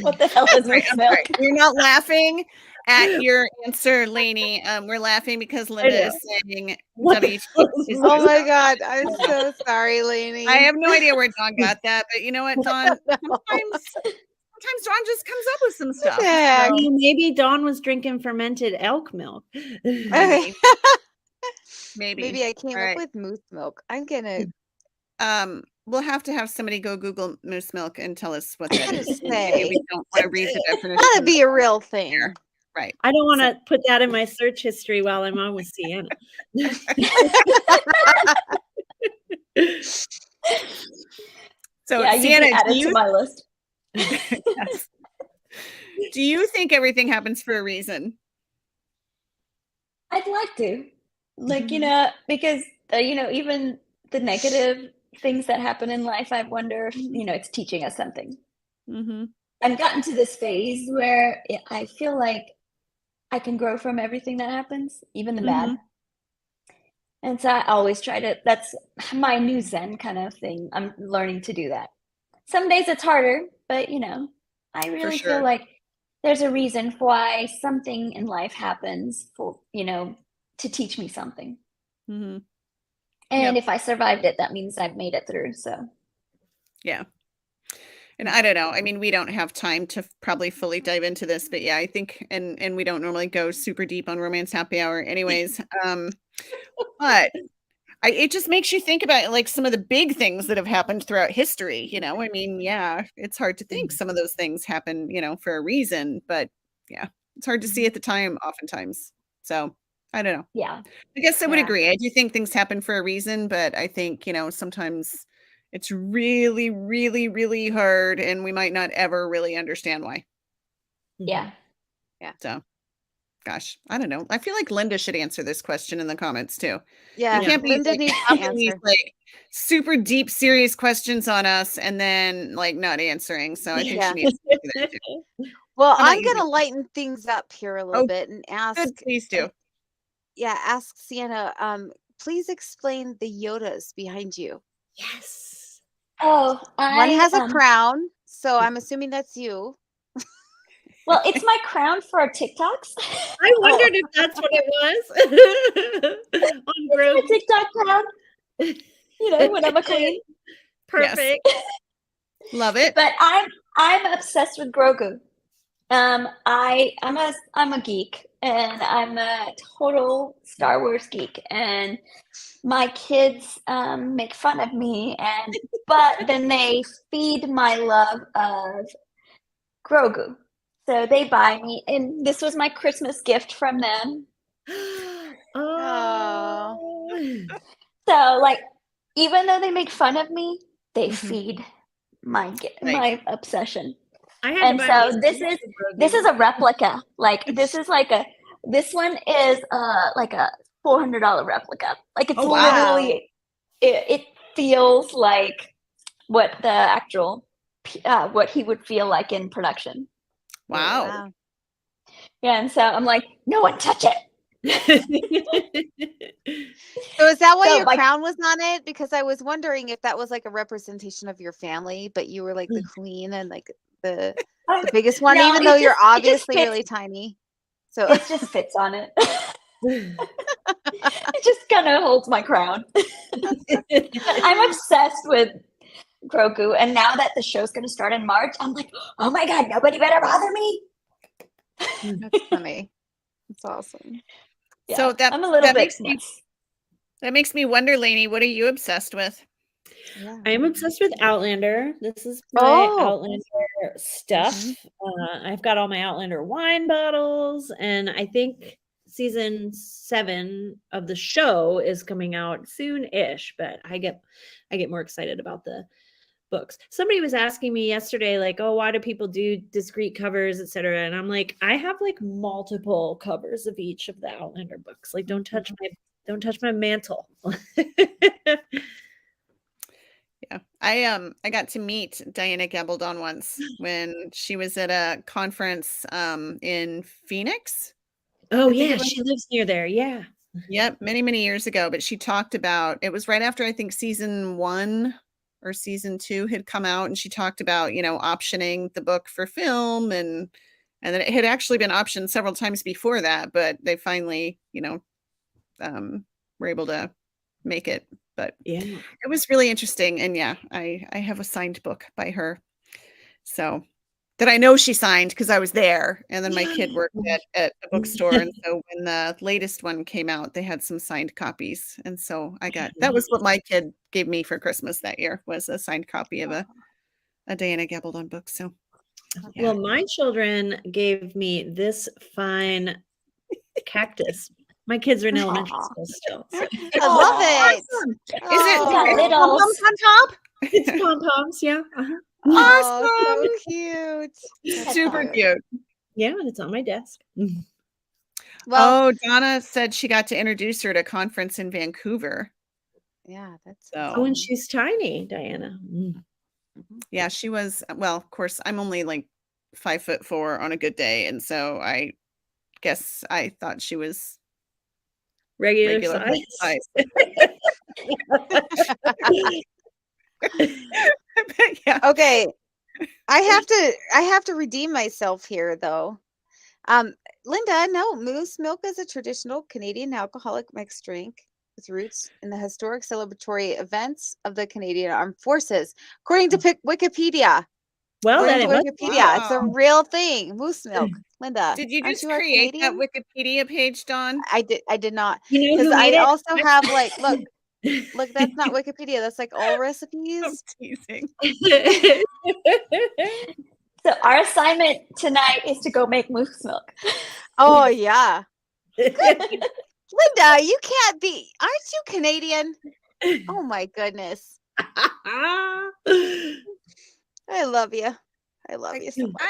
What the hell is moose milk? We're not laughing at your answer, Lainey. We're laughing because Linda is saying WT. Oh my God. I'm so sorry, Lainey. I have no idea where Dawn got that, but you know what, Dawn? Sometimes Dawn just comes up with some stuff. Yeah. So maybe Dawn was drinking fermented elk milk. Okay. Maybe I came up with moose milk. I'm gonna. We'll have to have somebody go Google moose milk and tell us what that is. Say. We don't want to read the definition. That'd be a real thing. Right. I don't want to put that in my search history while I'm on with Sienna. So yeah, Sienna, add it to my list. Yes. Do you think everything happens for a reason? I'd like to, because even the negative things that happen in life, I wonder if it's teaching us something. Mm-hmm. I've gotten to this phase where I feel like I can grow from everything that happens, even the bad. And so I always try to. That's my new Zen kind of thing. I'm learning to do that. some days it's harder, but I really sure. feel like there's a reason why something in life happens for, to teach me something. Mhm. And Yep. if I survived it, that means I've made it through. So Yeah. And I don't know. I mean, we don't have time to probably fully dive into this, but yeah, I think, and we don't normally go super deep on romance happy hour anyways. But it just makes you think about like some of the big things that have happened throughout history. I mean, yeah, it's hard to think some of those things happen, for a reason, but yeah, it's hard to see at the time oftentimes. So I don't know. yeah. I guess I would Yeah. agree. I do think things happen for a reason, but I think, sometimes it's really, really, really hard and we might not ever really understand why. Yeah. So, gosh, I don't know. I feel like Linda should answer this question in the comments too. Yeah, You can't be Linda like needs to pumping these answer. like super deep, serious questions on us and then like not answering. So I think Yeah. she needs to do that too. Well, How about I'm you, gonna Lisa? lighten things up here a little Oh, bit and good. Please do. ask Sienna, please explain the Yodas behind you. Yes. Oh, One has a crown, so I'm assuming that's you. well, it's my crown for TikToks. I wondered if that's what it was. On My Grogu. TikTok crown. When I'm a queen. Perfect. Love it. But I'm obsessed with Grogu. I'm a geek, and I'm a total Star Wars geek, and my kids make fun of me, but then they feed my love of Grogu. So they buy me, and this was my Christmas gift from them. Oh. So like, even though they make fun of me, they Mhm. feed my Right. my obsession. I had And to buy so me this some is Grogu. this is a replica. Like this one is like a $400 replica. Like it's Oh, wow. literally it feels like what the actual what he would feel like in production. Wow. Yeah, and so I'm like, no one touch it. So is that why So your my- crown was on it? Because I was wondering if that was like a representation of your family, but you were like the queen and like the biggest one, No, even it though just- you're it just obviously fits. really tiny. So It just fits on it. It just kind of holds my crown. But I'm obsessed with Grogu, and now that the show's going to start in March, I'm like, oh my god, nobody better bother me. that's funny. That's awesome. Yeah, So I'm a little bit nuts. that makes me wonder, Lainey, what are you obsessed with? Yeah. I am obsessed with Outlander. This is my Oh. Outlander stuff. I've got all my Outlander wine bottles, and I think season 7 of the show is coming out soon-ish, but I get more excited about the books. Somebody was asking me yesterday, like, oh, why do people do discrete covers, etc.? And I'm like, I have like multiple covers of each of the Outlander books. Like, don't touch my mantle. Yeah. I got to meet Diana Gabaldon once when she was at a conference in Phoenix. Oh I think yeah, it was. she lives near there. Yeah. Yep, many, many years ago. But she talked about it was right after I think season 1 or season 2 had come out, and she talked about, optioning the book for film and then it had actually been optioned several times before that, but they finally, were able to make it. But Yeah. it was really interesting. And yeah, I have a signed book by her. So that I know she signed because I was there. And then my kid worked at a bookstore. And so when the latest one came out, they had some signed copies. And so that was what my kid gave me for Christmas that year, was a signed copy of a Diana Gabaldon book. So yeah. Well, my children gave me this fine cactus. My kids are in elementary school still. So. I love it. Awesome. Is it Oh. pom-poms on top? It's pom-poms, yeah. Oh, so cute. That's Super awesome. cute. Yeah, and it's on my desk. Well, Donna said she got to introduce her at a conference in Vancouver. yeah, that's So Oh, and she's tiny, Diana. yeah, she was. Well, of course, I'm only like 5'4" on a good day, and so I guess I thought she was Regular height size. size. Yeah. Okay. I have to redeem myself here though. Linda, no, moose milk is a traditional Canadian alcoholic mixed drink with roots in the historic celebratory events of the Canadian Armed Forces, according to Wikipedia. Well, According then to it was. Wikipedia, it's a Wow. real thing. Moose milk. Linda, Did you aren't just you our create that Canadian? Wikipedia page, Dawn? I did not, You know because who made I it? also have like look, that's not Wikipedia. That's like all I'm recipes. teasing. So our assignment tonight is to go make moose milk. Oh yeah. Linda, you can't be. Aren't you Canadian? Oh my goodness. I love you. I love you so much.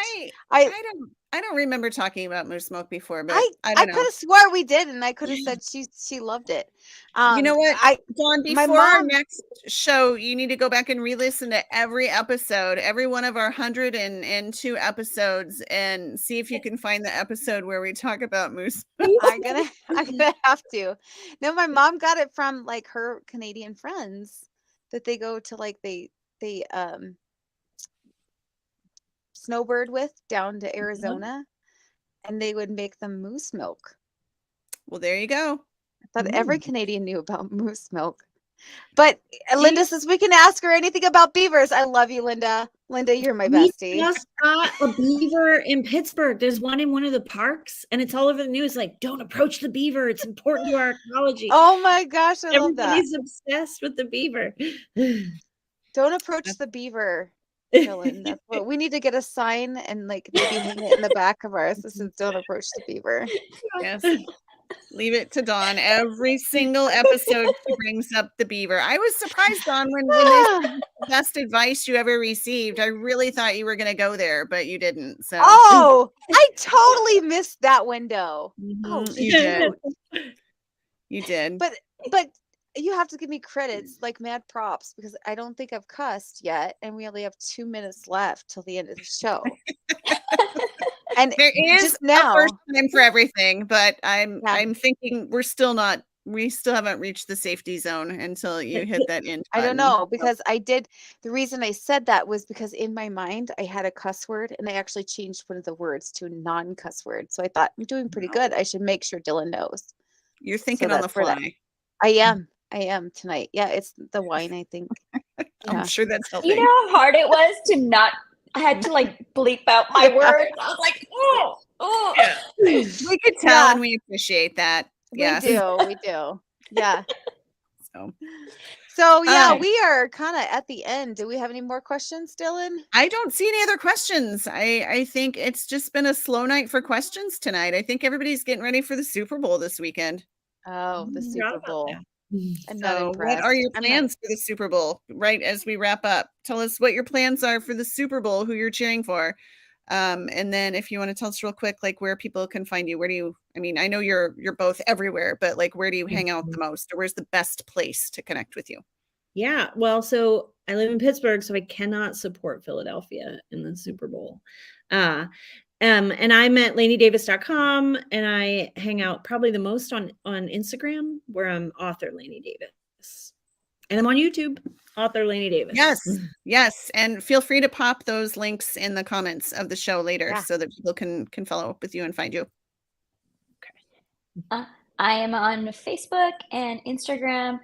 I don't remember talking about moose milk before, but I I don't know. could have swore we did, and I could have said she loved it. You know what, Dawn, my before our mom- next show, you need to go back and re-listen to every episode, every one of our 102 episodes, and see if you can find the episode where we talk about moose. I'm gonna have to. No, my mom got it from like her Canadian friends that they go to like they snowbird with down to Arizona, and they would make them moose milk. Well, there you go. I thought every Canadian knew about moose milk. But Linda says we can ask her anything about beavers. I love you, Linda. Linda, you're my We bestie. just got a beaver in Pittsburgh. There's one in one of the parks, and it's all over the news. Like, don't approach the beaver. It's important to our ecology. Oh my gosh, I love that. Everybody's obsessed with the beaver. Don't approach the beaver, Dylann. That's what we need to get a sign and like maybe hang it in the back of ours. This is don't approach the beaver. Yes. Leave it to Dawn. Every single episode she brings up the beaver. I was surprised, Dawn, when they said the best advice you ever received. I really thought you were going to go there, but you didn't. So Oh, I totally missed that window. Oh, you did. You did. But you have to give me credits, like mad props, because I don't think I've cussed yet, and we only have 2 minutes left till the end of the show. And there is just now, a first time for everything, but I'm thinking we still haven't reached the safety zone until you hit that end I don't button. know, because the reason I said that was because in my mind I had a cuss word, and I actually changed one of the words to a non-cuss word. So I thought I'm doing pretty good. I should make sure Dylann knows. You're thinking on the fly. I am tonight. Yeah, it's the wine, I think. I'm sure that's helping. You know how hard it was to not. I had to like bleep out my words. I was like, oh. Yeah. We could tell, and we appreciate that. Yes. We do. Yeah. So yeah, we are kind of at the end. Do we have any more questions, Dylann? I don't see any other questions. I think it's just been a slow night for questions tonight. I think everybody's getting ready for the Super Bowl this weekend. Oh, the Super Bowl. I'm not So impressed. what are your plans for the Super Bowl? Right as we wrap up, tell us what your plans are for the Super Bowl, who you're cheering for. And then if you want to tell us real quick, like where people can find you, I know you're both everywhere, but like, where do you hang out the most, or where's the best place to connect with you? Yeah, well, so I live in Pittsburgh, so I cannot support Philadelphia in the Super Bowl. And I'm at LaineyDavis.com, and I hang out probably the most on Instagram, where I'm author Lainey Davis. And I'm on YouTube, author Lainey Davis. Yes. And feel free to pop those links in the comments of the show later so that people can follow up with you and find you. Okay. I am on Facebook and Instagram.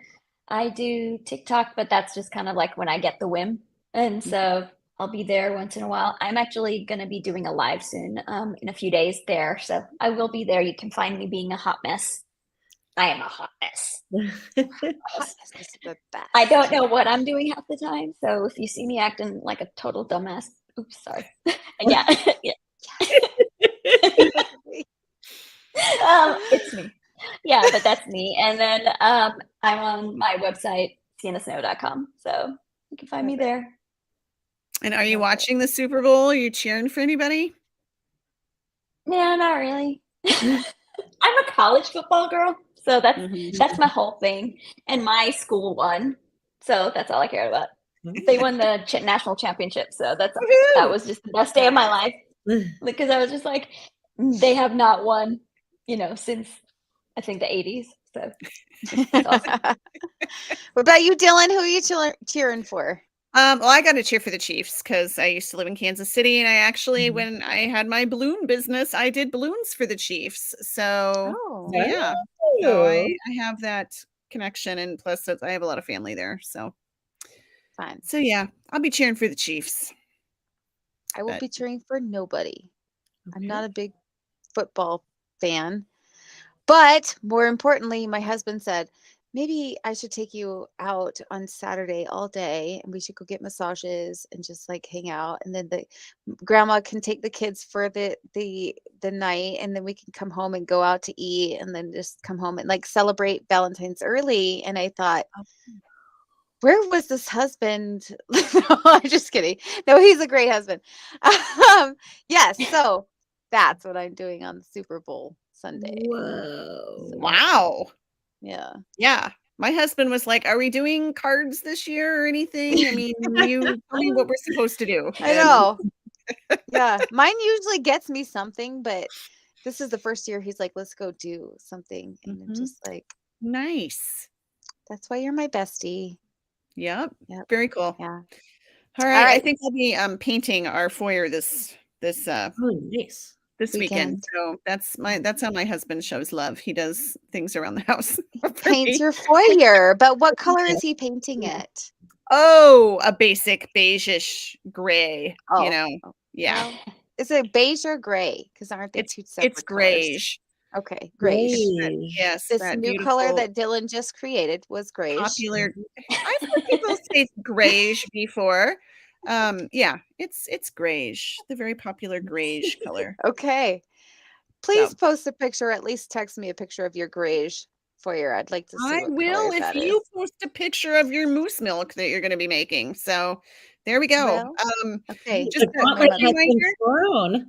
I do TikTok, but that's just kind of like when I get the whim. And so I'll be there once in a while. I'm actually going to be doing a live soon in a few days there. So I will be there. You can find me being a hot mess. I am a hot mess. I don't know what I'm doing half the time. So if you see me acting like a total dumbass, oops, sorry. Yeah. It's me. Yeah, but that's me. And then I'm on my website, siennasnow.com. So you can find me there. And are you watching the Super Bowl? Are you cheering for anybody? Yeah, not really. I'm a college football girl. So that's my whole thing. And my school won. So that's all I care about. They won the national championship. So that was just the best day of my life. Because I was just like, they have not won, since I think the 80s. So that's awesome. What about you, Dylann? Who are you cheering for? Well, I got to cheer for the Chiefs because I used to live in Kansas City, and I actually, Mhm. when I had my balloon business, I did balloons for the Chiefs. So Oh, yeah, so I Oh. have that connection, and plus I have a lot of family there. fun. So yeah, I'll be cheering for the Chiefs. I will But be cheering for nobody. I'm Okay. not a big football fan. But more importantly, my husband said, maybe I should take you out on Saturday all day and we should go get massages and just like hang out. And then the grandma can take the kids for the night and then we can come home and go out to eat and then just come home and like celebrate Valentine's early. And I thought, where was this husband? No, I'm just kidding. No, he's a great husband. Yes, so that's what I'm doing on Super Bowl Sunday. Whoa. So, wow, yeah. yeah. My husband was like, "Are we doing cards this year or anything? I mean, you tell me what we're supposed to do." I know. Yeah, mine usually gets me something, but this is the first year he's like, "Let's go do something," and I'm Mhm. just like, Nice. "That's why you're my bestie." Yep. Yep. Very cool. Yeah. All All right. I right. think I'll be painting our foyer this Oh, nice. weekend. Weekend. So that's how my husband shows love. He does things around the house for Paints me. your foyer, but what color is he painting it? Oh, a basic beige-ish gray, Oh, oh, Yeah. well, is it beige or gray? Because aren't they It's two it's separate colors? grayish. Okay, It's grayish. that Beige. yes, This that new color beautiful that Dylan just created was grayish. popular I've heard people say grayish before. Yeah, it's grayish, the very popular grayish color. Okay. Please So, post a picture, at least text me a picture of your grayish foyer. I'd like to see I what will color if that you is. post a picture of your moose milk that you're gonna be making. So, there we go. Well, okay. Just The a My gauntlet quick has mother. been reminder thrown.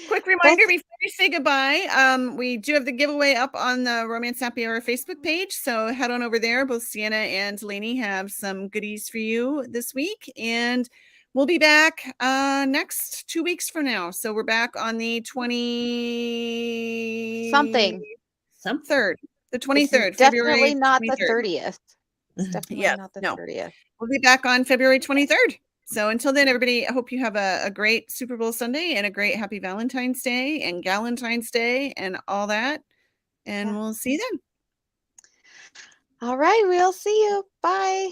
Quick reminder That's before we say goodbye, we do have the giveaway up on the Romance Happy Hour Facebook page, so head on over there. Both Sienna and Lainey have some goodies for you this week, and we'll be back next 2 weeks from now. So we're back on the 23rd, something. Something. the It's 23rd, definitely February not the 23rd. 30th. It's definitely Yes, not the no, 30th. we'll be back on February 23rd. So until then, everybody, I hope you have a great Super Bowl Sunday and a great happy Valentine's Day and Galentine's Day and all that. And Yeah. we'll see you then. All right. We'll see you. Bye.